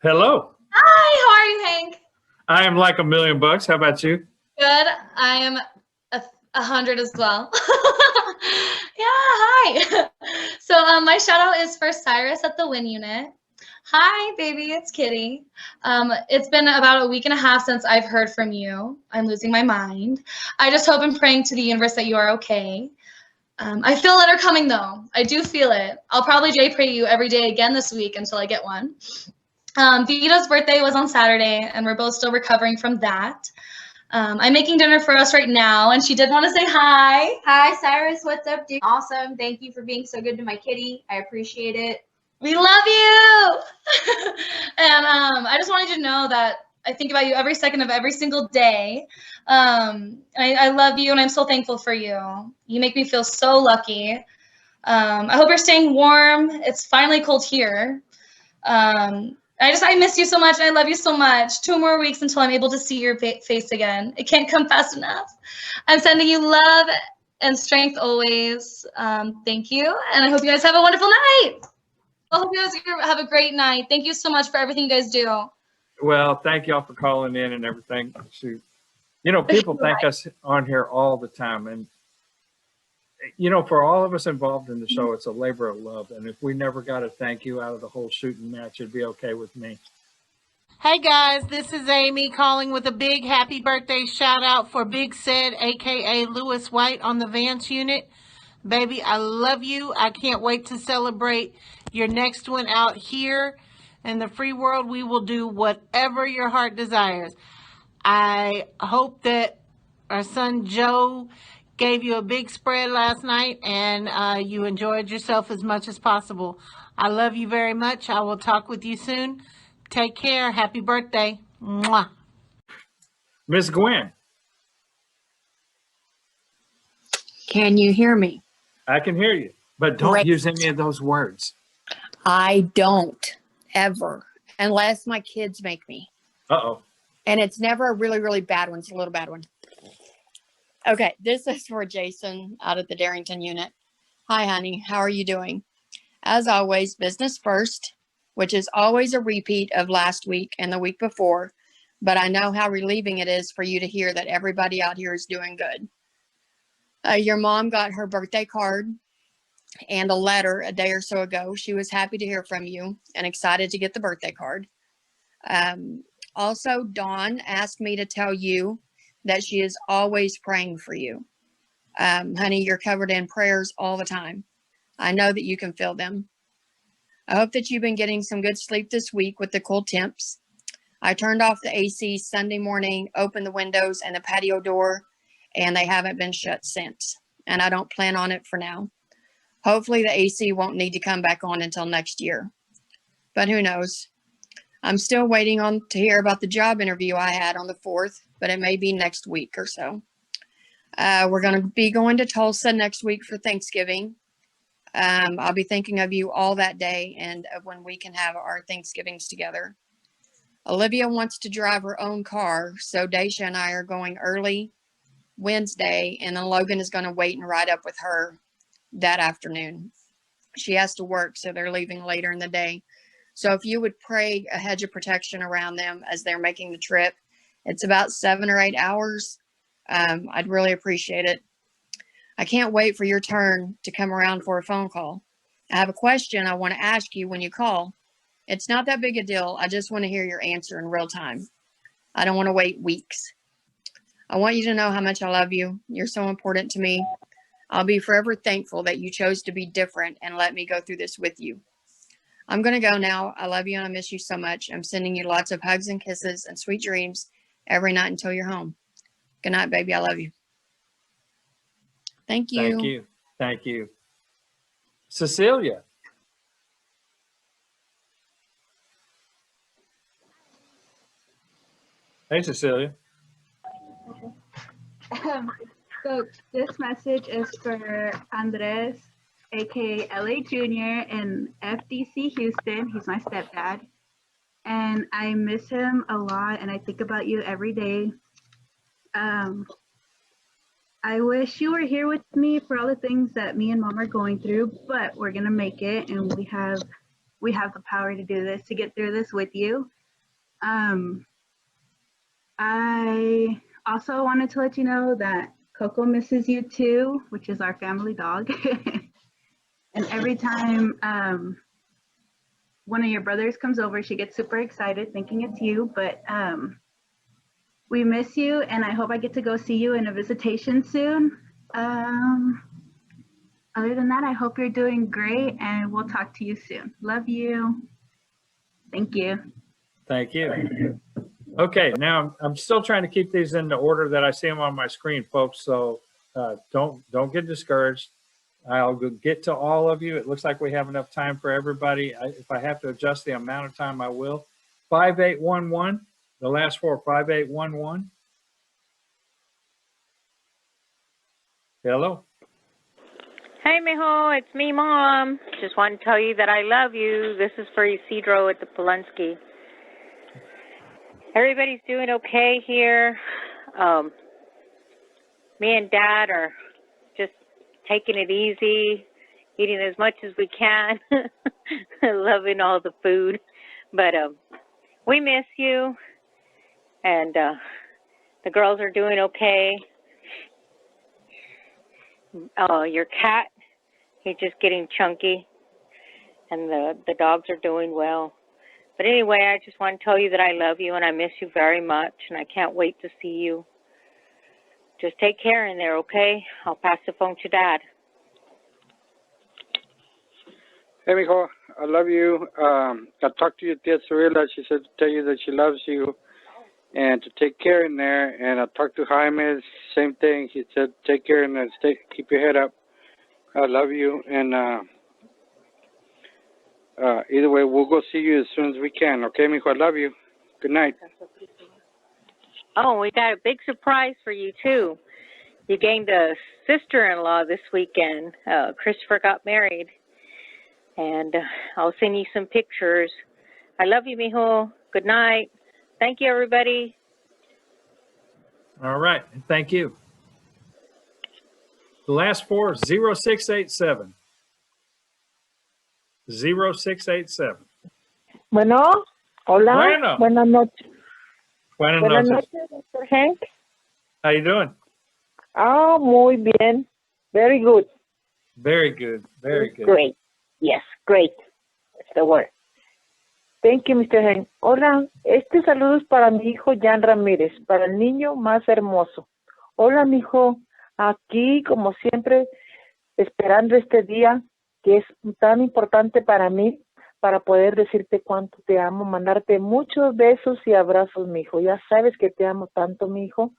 Hello. Hi, how are you, Hank? I am like $1 million. How about you? Good. I am 100 as well. Yeah, hi. So my shout out is for Cyrus at the Win Unit. Hi, baby, it's Kitty. It's been about a week and a half since I've heard from you. I'm losing my mind. I just hope and praying to the universe that you are okay. I feel a letter coming though. I do feel it. I'll probably pray you every day again this week until I get one. Vita's birthday was on Saturday, and we're both still recovering from that. I'm making dinner for us right now, and she did want to say hi. Hi, Cyrus. What's up, dude? Awesome. Thank you for being so good to my kitty. I appreciate it. We love you. And I just wanted you to know that I think about you every second of every single day. I love you, and I'm so thankful for you. You make me feel so lucky. I hope you're staying warm. It's finally cold here. I miss you so much, and I love you so much. 2 more weeks until I'm able to see your face again. It can't come fast enough. I'm sending you love and strength always. Thank you, and I hope you guys have a wonderful night. I hope you guys have a great night. Thank you so much for everything you guys do. Well, thank y'all for calling in and everything. Shoot. You know, people thank us on here all the time. And, you know, for all of us involved in the show, it's a labor of love. And if we never got a thank you out of the whole shooting match, it'd be okay with me. Hey guys, this is Amy calling with a big happy birthday shout out for Big Sid, aka Lewis White on the Vance unit. Baby, I love you. I can't wait to celebrate your next one out here in the free world. We will do whatever your heart desires. I hope that our son Joe gave you a big spread last night and you enjoyed yourself as much as possible. I love you very much. I will talk with you soon. Take care. Happy birthday. Mwah. Miss Gwen. Can you hear me? I can hear you, but don't Great. use any of those words. I don't ever, unless my kids make me. Uh-oh. And it's never a really, really bad one. It's a little bad one. Okay, this is for Jason out of the Darrington unit. Hi, honey. How are you doing? As always, business first, which is always a repeat of last week and the week before, but I know how relieving it is for you to hear that everybody out here is doing good. Your mom got her birthday card and a letter a day or so ago. She was happy to hear from you and excited to get the birthday card. Also, Dawn asked me to tell you that she is always praying for you. Honey, you're covered in prayers all the time. I know that you can feel them. I hope that you've been getting some good sleep this week with the cool temps. I turned off the AC Sunday morning, opened the windows and the patio door, and they haven't been shut since. And I don't plan on it for now. Hopefully the AC won't need to come back on until next year. But who knows? I'm still waiting to hear about the job interview I had on the 4th, but it may be next week or so. We're going to be going to Tulsa next week for Thanksgiving. I'll be thinking of you all that day and of when we can have our Thanksgivings together. Olivia wants to drive her own car, so Daisha and I are going early Wednesday, and then Logan is going to wait and ride up with her that afternoon. She has to work, so they're leaving later in the day. So if you would pray a hedge of protection around them as they're making the trip, it's about 7 or 8 hours. I'd really appreciate it. I can't wait for your turn to come around for a phone call. I have a question I want to ask you when you call. It's not that big a deal. I just want to hear your answer in real time. I don't want to wait weeks. I want you to know how much I love you. You're so important to me. I'll be forever thankful that you chose to be different and let me go through this with you. I'm going to go now. I love you and I miss you so much. I'm sending you lots of hugs and kisses and sweet dreams every night until you're home. Good night, baby. I love you. Thank you. Thank you. Thank you. Cecilia. Hey, Cecilia. So this message is for Andres, aka LA Jr. in FDC Houston. He's my stepdad. And I miss him a lot and I think about you every day. I wish you were here with me for all the things that me and mom are going through, but we're gonna make it and we have the power to do this, to get through this with you. I also wanted to let you know that Coco misses you too, which is our family dog. And every time one of your brothers comes over, she gets super excited thinking it's you, but we miss you and I hope I get to go see you in a visitation soon. Other than that, I hope you're doing great and we'll talk to you soon. Love you. Thank you. Thank you. Okay, now I'm still trying to keep these in the order that I see them on my screen, folks. So don't get discouraged. I'll get to all of you. It looks like we have enough time for everybody. If I have to adjust the amount of time, I will. 5811, the last 4, 5811. Hello. Hey, mijo, it's me, Mom. Just want to tell you that I love you. This is for Isidro at the Polensky. Everybody's doing okay here. Me and Dad are just taking it easy, eating as much as we can, loving all the food. But we miss you, and the girls are doing okay. Your cat, he's just getting chunky, and the dogs are doing well. But anyway, I just want to tell you that I love you and I miss you very much, and I can't wait to see you. Just take care in there, okay? I'll pass the phone to Dad. Hey, mijo, I love you. I talked to your tia Cirilla. She said to tell you that she loves you and to take care in there. And I talked to Jaime, same thing. He said take care in there, keep your head up. I love you. And either way, we'll go see you as soon as we can. Okay, mijo, I love you. Good night. Oh, we got a big surprise for you, too. You gained a sister-in-law this weekend. Christopher got married. And I'll send you some pictures. I love you, mijo. Good night. Thank you, everybody. All right. Thank you. The last four, 0687. 0687. Bueno, hola. Bueno. Buenas noches. Buenas Buenas noches. noches, Mr. Hank. How you doing? Oh, muy bien. Very good. Very good. Very good. Great. Yes, great. That's the word. Thank you, Mr. Hank. Hola, este saludo es para mi hijo Jan Ramírez, para el niño más hermoso. Hola, mi hijo. Aquí, como siempre, esperando este día que es tan importante para mí, para poder decirte cuánto te amo, mandarte muchos besos y abrazos, mi hijo. Ya sabes que te amo tanto, mi hijo,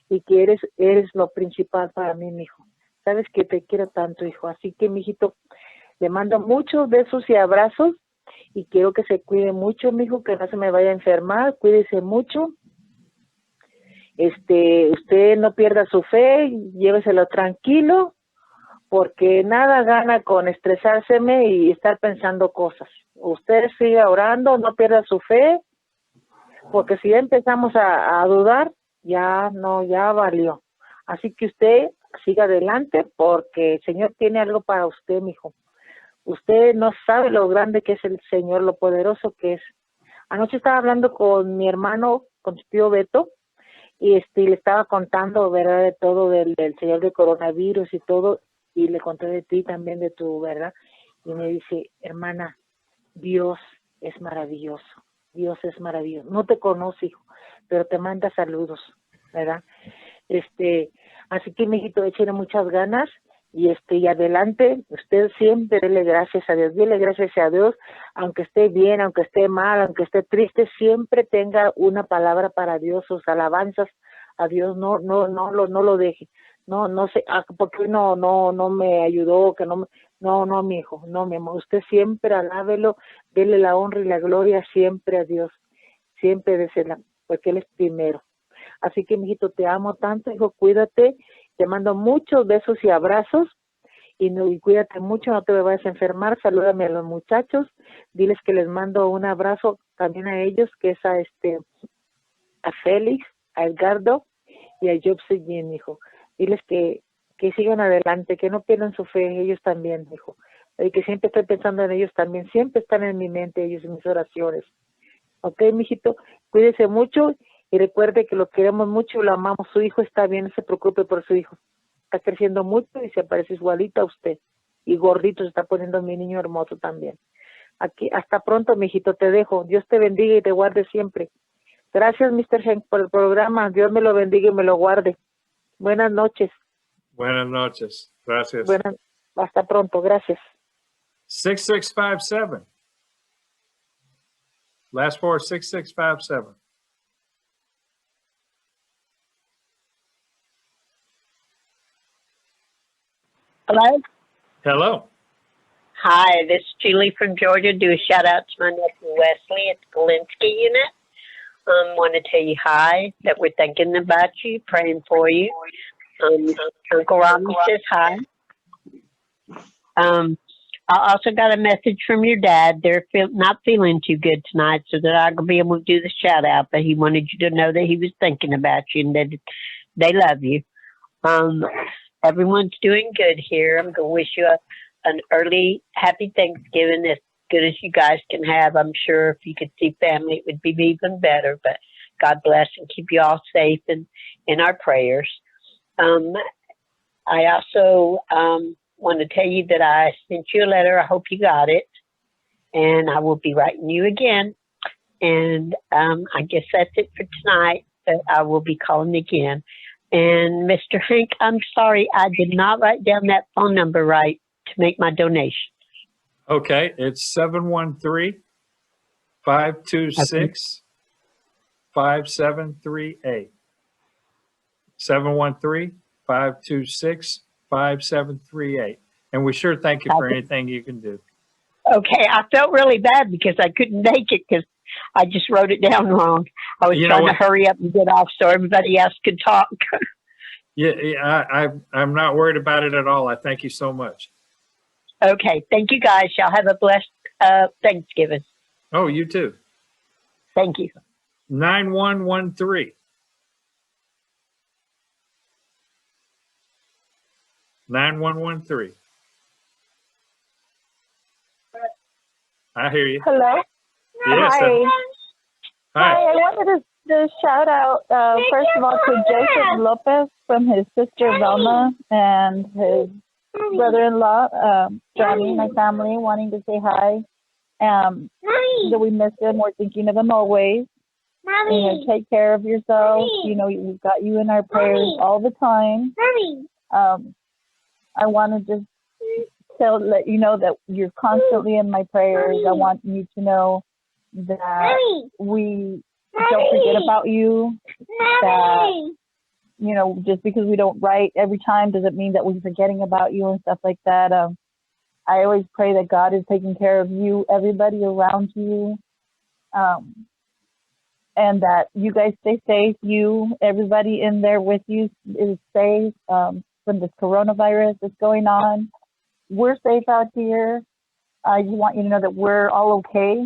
y que eres lo principal para mí, mi hijo. Sabes que te quiero tanto, hijo. Así que, mi hijito, le mando muchos besos y abrazos y quiero que se cuide mucho, mi hijo, que no se me vaya a enfermar. Cuídese mucho. Usted no pierda su fe, lléveselo tranquilo, porque nada gana con estresárseme y estar pensando cosas. Usted siga orando, no pierda su fe, porque si ya empezamos a dudar, ya valió. Así que usted siga adelante, porque el Señor tiene algo para usted, mijo. Usted no sabe lo grande que es el Señor, lo poderoso que es. Anoche estaba hablando con mi hermano, con su tío Beto, y le estaba contando, ¿verdad?, de todo del Señor del coronavirus y todo, y le conté de ti también, de tu, ¿verdad? Y me dice, hermana, Dios es maravilloso, Dios es maravilloso. No te conoce, hijo, pero te manda saludos, ¿verdad? Así que, mijito, échale muchas ganas y adelante. Usted siempre dele gracias a Dios, dile gracias a Dios, aunque esté bien, aunque esté mal, aunque esté triste, siempre tenga una palabra para Dios, sus alabanzas a Dios, no lo deje. No sé, porque no me ayudó, que no, mi hijo, no, mi amor, usted siempre alábelo, dele la honra y la gloria siempre a Dios, siempre désela, porque Él es primero. Así que, mijito, te amo tanto, hijo, cuídate, te mando muchos besos y abrazos, y cuídate mucho, no te vayas a enfermar, salúdame a los muchachos, diles que les mando un abrazo también a ellos, que es a Félix, a Edgardo y a Jobs, hijo. Diles que sigan adelante, que no pierdan su fe, ellos también, hijo. Y que siempre estoy pensando en ellos también, siempre están en mi mente ellos, en mis oraciones. Ok, mijito, cuídese mucho y recuerde que lo queremos mucho y lo amamos. Su hijo está bien, no se preocupe por su hijo. Está creciendo mucho y se parece igualito a usted. Y gordito se está poniendo mi niño hermoso también. Aquí, hasta pronto, mijito, te dejo. Dios te bendiga y te guarde siempre. Gracias, Mr. Hank, por el programa. Dios me lo bendiga y me lo guarde. Buenas noches. Buenas noches. Gracias. Hasta pronto. Gracias. 6657. Last four, 6657. Hello? Hello. Hi, this is Julie from Georgia. Do a shout out to my nephew Wesley at the Galinsky unit. Want to tell you hi, that we're thinking about you, praying for you. Uncle Ronnie says hi. I also got a message from your dad. They're not feeling too good tonight, so they're not going to be able to do the shout out, but he wanted you to know that he was thinking about you and that they love you. Everyone's doing good here. I'm going to wish you an early happy Thanksgiving, as good as you guys can have. I'm sure if you could see family, it would be even better, but God bless and keep you all safe and in our prayers. I also want to tell you that I sent you a letter. I hope you got it. And I will be writing you again. And I guess that's it for tonight. But I will be calling again. And Mr. Hank, I'm sorry, I did not write down that phone number right to make my donation. Okay, it's 713-526-5738. 713-526-5738. And we sure thank you for anything you can do. Okay, I felt really bad because I couldn't make it because I just wrote it down wrong. I was trying to hurry up and get off so everybody else could talk. I'm not worried about it at all. I thank you so much. Okay, thank you guys. Y'all have a blessed Thanksgiving. Oh, you too. Thank you. 9113. 9113. I hear you. Hello. Yes. Hi. Hi. I wanted to shout out first of all to Joseph Lopez from his sister Velma and his brother-in-law Johnny, my family, wanting to say hi. That we miss him. We're thinking of him always. Take care of yourself. We've got you in our prayers all the time. I want to just let you know that you're constantly in my prayers. I want you to know that we don't forget about you. That, just because we don't write every time doesn't mean that we're forgetting about you and stuff like that. I always pray that God is taking care of you, everybody around you, and that you guys stay safe. Everybody in there with you is safe from this coronavirus that's going on. We're safe out here. I just want you to know that we're all okay.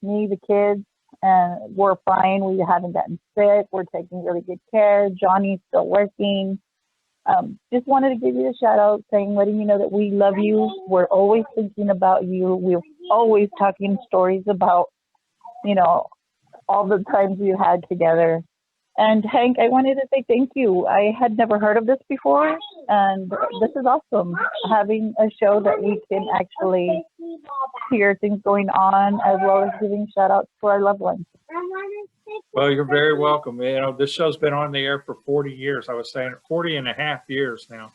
Me, the kids, and we're fine. We haven't gotten sick. We're taking really good care. Johnny's still working. Just wanted to give you a shout out, letting you know that we love you. We're always thinking about you. We're always talking stories about, all the times we had together. And Hank, I wanted to say thank you. I had never heard of this before, and this is awesome. Having a show that we can actually hear things going on, as well as giving shout outs to our loved ones. Well, you're very welcome. This show's been on the air for 40 years. I was saying 40 and a half years now.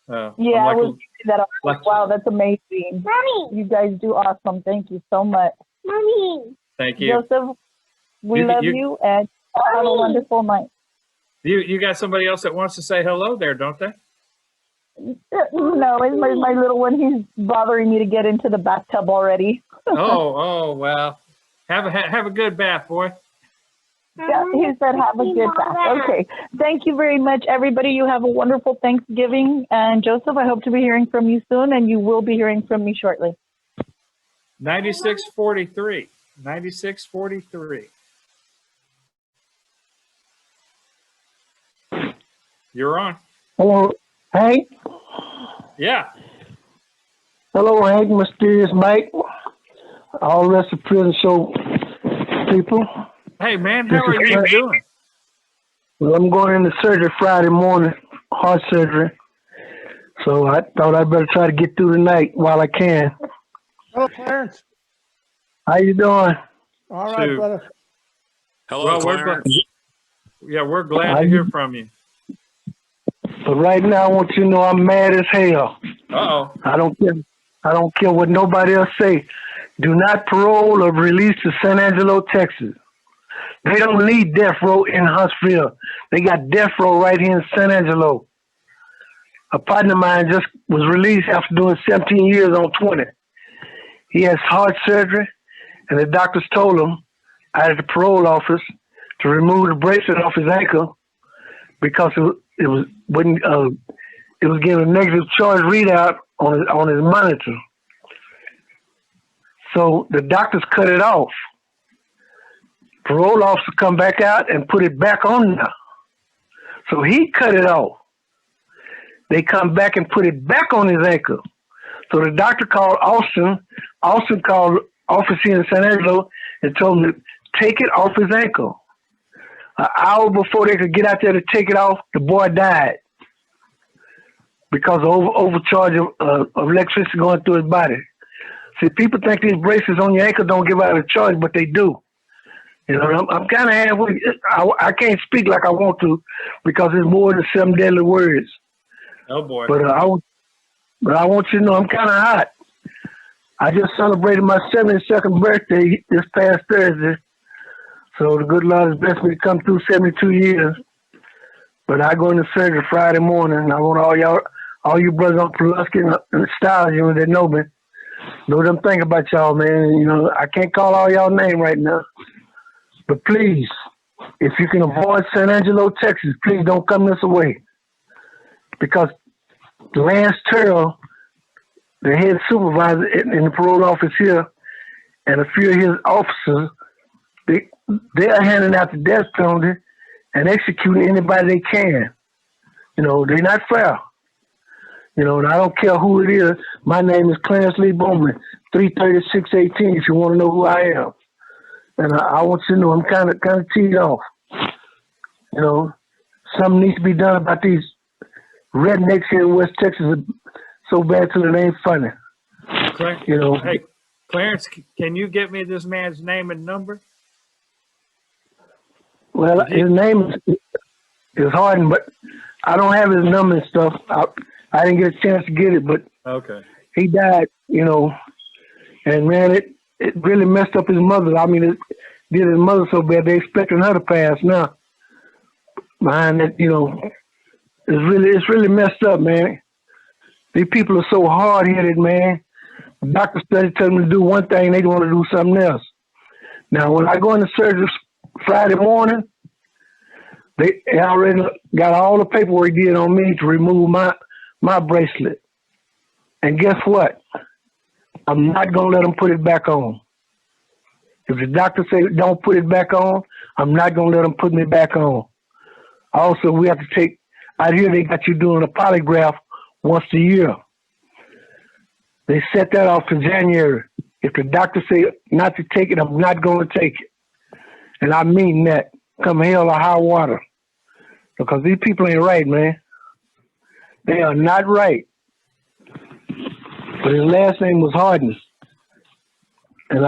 Yeah, I was that. Wow, that's amazing. Mommy. You guys do awesome. Thank you so much. Mommy. Thank you. Joseph, we love you, and have a wonderful night. You got somebody else that wants to say hello there, don't they? No, it's my little one. He's bothering me to get into the bathtub already. Oh, well. Have a good bath, boy. Yeah, he said have a good bath. Okay. Thank you very much, everybody. You have a wonderful Thanksgiving. And Joseph, I hope to be hearing from you soon, and you will be hearing from me shortly. 9643. 9643. You're on. Hello, Hank. Yeah. Hello, Hank, Mysterious Mike. All the rest of prison show people. Hey, man, how are you doing? Well, I'm going into surgery Friday morning, heart surgery. So I thought I'd better try to get through the night while I can. Hello, Clarence. How you doing? All right, brother. Hello, Clarence. We're glad to hear from you. But right now, I want you to know I'm mad as hell. Uh-oh. I don't care what nobody else say. Do not parole or release to San Angelo, Texas. They don't need death row in Huntsville. They got death row right here in San Angelo. A partner of mine just was released after doing 17 years on 20. He has heart surgery, and the doctors told him out of the parole office to remove the bracelet off his ankle because it was giving a negative charge readout on his monitor. So the doctors cut it off. Parole officer come back out and put it back on now. So he cut it off. They come back and put it back on his ankle. So the doctor called Austin. Austin called office here in San Angelo and told him to take it off his ankle. An hour before they could get out there to take it off, the boy died because of overcharge of electricity going through his body. See, people think these braces on your ankle don't give out a charge, but they do. You know, I'm kind of halfway. I can't speak like I want to because it's more than 7 deadly words. Oh boy! But I want you to know I'm kind of hot. I just celebrated my 72nd birthday this past Thursday. So the good Lord has blessed me to come through 72 years. But I go into surgery Friday morning. I want all you brothers on Pulaski and Styles, you know, that know me. Know them think about y'all, man. You know, I can't call all y'all name right now. But please, if you can avoid San Angelo, Texas, please don't come this way. Because Lance Terrell, the head supervisor in the parole office here, and a few of his officers, they're handing out the death penalty and executing anybody they can. You know, they're not fair. You know, and I don't care who it is. My name is Clarence Lee Bowman, 33618, if you want to know who I am. And I want you to know I'm kind of teed off. You know, something needs to be done about these rednecks here in West Texas are so bad till it ain't funny. You know. Hey, Clarence, can you get me this man's name and number? Well, his name is Harden, but I don't have his number and stuff. I didn't get a chance to get it, but okay. He died, you know, and man, it really messed up his mother. I mean, it did his mother so bad they expecting her to pass now. Behind that, you know, it's really messed up, man. These people are so hard-headed, man. The doctor study tell them to do one thing, they want to do something else. Now, when I go into surgery Friday morning, they already got all the paperwork did on me to remove my bracelet. And guess what? I'm not going to let them put it back on. If the doctor say don't put it back on, I'm not going to let them put me back on. Also, we have to take, out here they got you doing a polygraph once a year. They set that off to January. If the doctor say not to take it, I'm not going to take it. And I mean that, come hell or high water. Because these people ain't right, man. They are not right. But his last name was Harden. And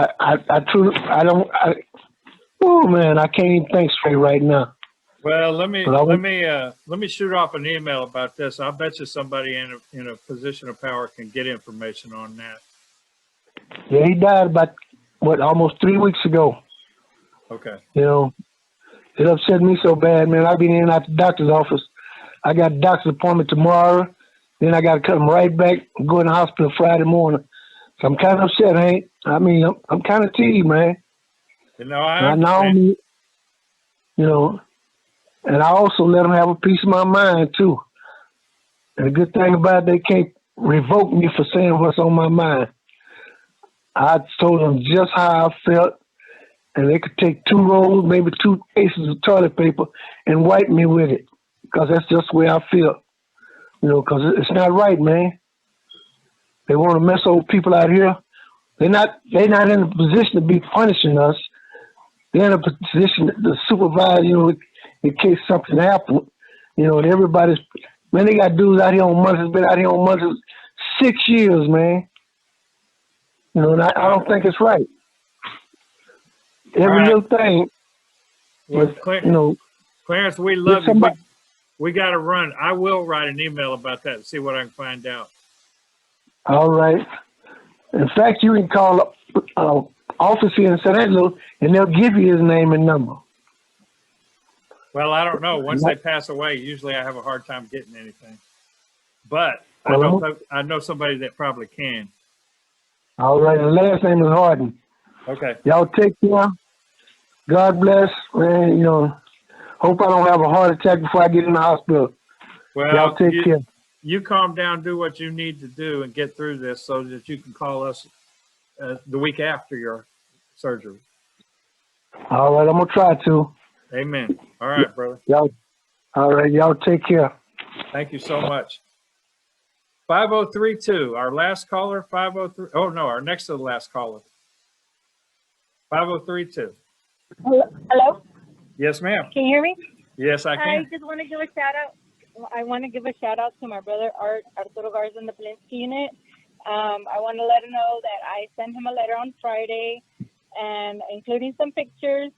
oh man, I can't even think straight right now. Well, let me shoot off an email about this. I bet you somebody in a position of power can get information on that. Yeah, he died about almost 3 weeks ago. Okay. You know, it upset me so bad, man. I've been in and out the doctor's office. I got a doctor's appointment tomorrow. Then I got to come right back and go in the hospital Friday morning. So I'm kind of upset, Hank. I mean, I'm kind of teased, man. You know, I understand. You know, and I also let them have a piece of my mind, too. And the good thing about it, they can't revoke me for saying what's on my mind. I told them just how I felt, and they could take 2 rolls, maybe 2 cases of toilet paper, and wipe me with it, because that's just the way I feel. You know, because it's not right, man. They want to mess old people out here. They're not in a position to be punishing us. They're in a position to supervise, you know, in case something happened. You know, and everybody's, man, they got dudes out here on months, been out here on months 6 years, man. You know, and I don't think it's right. Every little thing. Well, but, you know, Clarence, we love you. We got to run. I will write an email about that and see what I can find out. All right. In fact, you can call office here in San Angelo, and they'll give you his name and number. Well, I don't know. Once they pass away, usually I have a hard time getting anything. But I know somebody that probably can. All right. The last name is Harden. Okay. Y'all take care. God bless. Man, you know, hope I don't have a heart attack before I get in the hospital. Well, y'all take care. You calm down, do what you need to do, and get through this so that you can call us the week after your surgery. All right, I'm gonna try to. Amen. All right, brother. Y'all, all right, y'all take care. Thank you so much. 5032, our last caller, 503. Oh, no, our next to the last caller. 5032. Hello? Yes, ma'am. Can you hear me? Yes, I I can. just want to give a shout out. I want to give a shout out to my brother Arturo Garza in the Polinsky unit. I want to let him know that I sent him a letter on Friday, and including some pictures.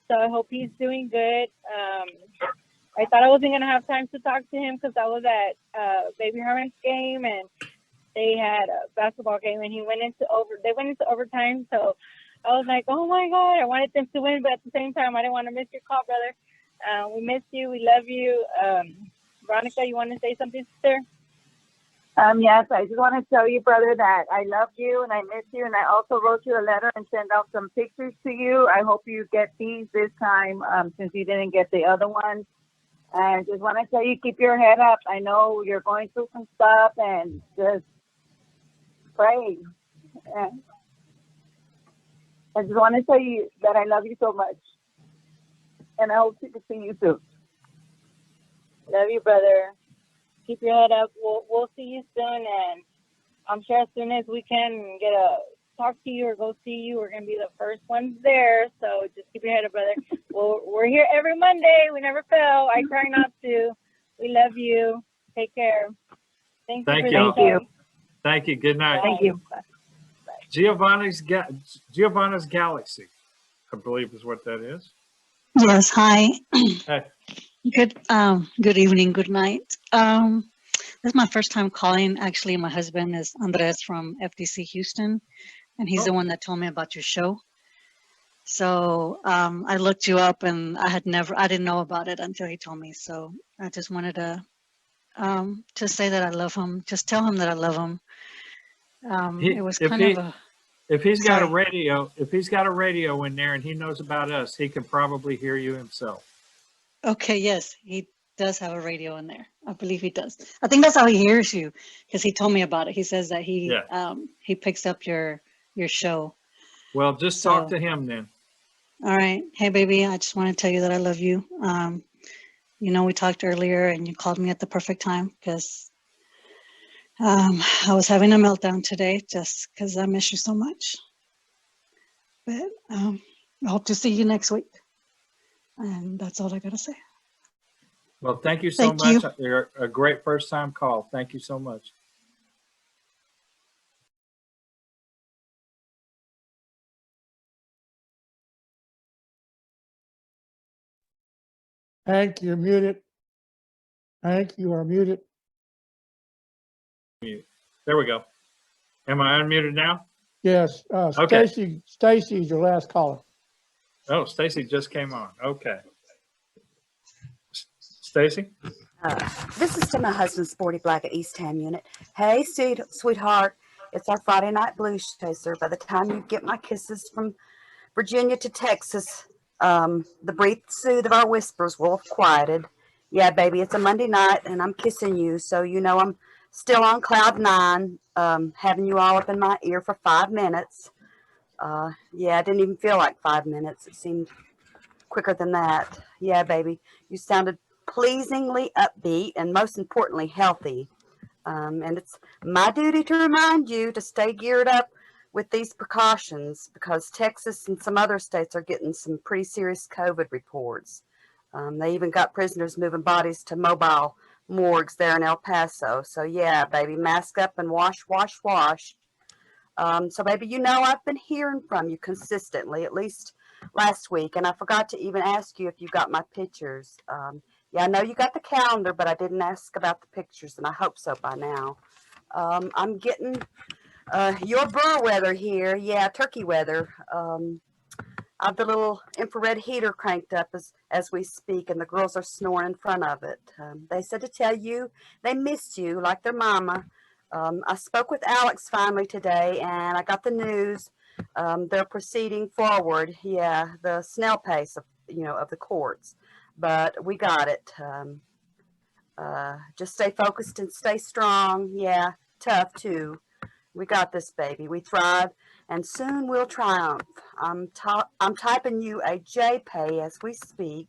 So I hope he's doing good. I thought I wasn't gonna have time to talk to him because I was at Baby Herman's game, and they had a basketball game, and they went into overtime. So I was like, oh my God, I wanted them to win, but at the same time, I didn't want to miss your call, brother. We miss you. We love you. Veronica, you want to say something, sister? Yes, I just want to tell you, brother, that I love you and I miss you. And I also wrote you a letter and sent out some pictures to you. I hope you get these this time since you didn't get the other ones. And just want to tell you, keep your head up. I know you're going through some stuff, and just pray. And I just want to tell you that I love you so much. And I hope to see you soon. Love you, brother. Keep your head up. We'll see you soon, and I'm sure as soon as we can get a talk to you or go see you, we're gonna be the first ones there. So just keep your head up, brother. We're here every Monday. We never fail. I try not to. We love you. Take care. Thank you. Thank you. Thank you. Good night. Thank you. Giovanna's Galaxy, I believe is what that is. Yes, hi. Hey. Good evening, good night. This is my first time calling. Actually, my husband is Andres from FDC Houston, and he's the one that told me about your show. So I looked you up, and I didn't know about it until he told me. So I just wanted to say that I love him. Just tell him that I love him. It was kind of a. If he's got a radio in there and he knows about us, he can probably hear you himself. Okay, yes, he does have a radio in there. I believe he does. I think that's how he hears you, because he told me about it. He says that he picks up your show. Well, just talk to him then. All right. Hey, baby, I just want to tell you that I love you. You know, we talked earlier and you called me at the perfect time because I was having a meltdown today just because I miss you so much. But I hope to see you next week. And that's all I got to say. Well, thank you so much. You're a great first time call. Thank you so much. Hank, you're muted. Hank, you are muted. There we go. Am I unmuted now? Yes. Okay. Stacy's your last caller. Oh, Stacy just came on. Okay. Stacy? This is to my husband, Sporty Black at East Ham Unit. Hey, sweetheart. It's our Friday night blues chaser. By the time you get my kisses from Virginia to Texas, the brief soothe of our whispers will have quieted. Yeah, baby, it's a Monday night, and I'm kissing you, so you know I'm still on cloud nine, having you all up in my ear for 5 minutes. Yeah, it didn't even feel like 5 minutes. It seemed quicker than that. Yeah, baby, you sounded pleasingly upbeat and most importantly healthy, and it's my duty to remind you to stay geared up with these precautions because Texas and some other states are getting some pretty serious COVID reports. They even got prisoners moving bodies to mobile morgues there in El Paso. So yeah, baby, mask up and wash. So baby, you know I've been hearing from you consistently, at least last week, and I forgot to even ask you if you got my pictures. Yeah, I know you got the calendar, but I didn't ask about the pictures, and I hope so by now. I'm getting your burr weather here. Yeah, turkey weather. I have the little infrared heater cranked up as we speak, and the girls are snoring in front of it. They said to tell you they missed you like their mama. I spoke with Alex finally today, and I got the news. They're proceeding forward. Yeah, the snail pace of the courts. But we got it. Just stay focused and stay strong. Yeah, tough too. We got this, baby. We thrive and soon we'll triumph. I'm typing you a JPay as we speak,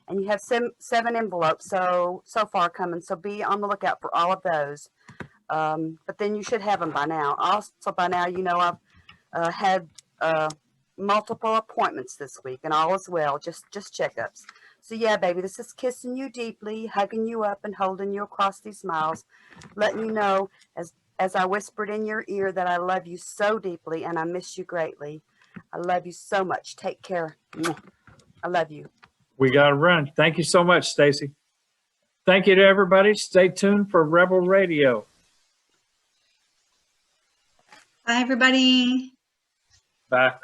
and you have 7 envelopes so far coming, so be on the lookout for all of those. But then you should have them by now. Also, by now, you know I've had multiple appointments this week, and all is well, just checkups. So yeah, baby, this is kissing you deeply, hugging you up, and holding you across these miles, letting you know, as I whispered in your ear, that I love you so deeply and I miss you greatly. I love you so much. Take care. I love you. We got to run. Thank you so much, Stacy. Thank you to everybody. Stay tuned for Rebel Radio. Bye, everybody. Bye.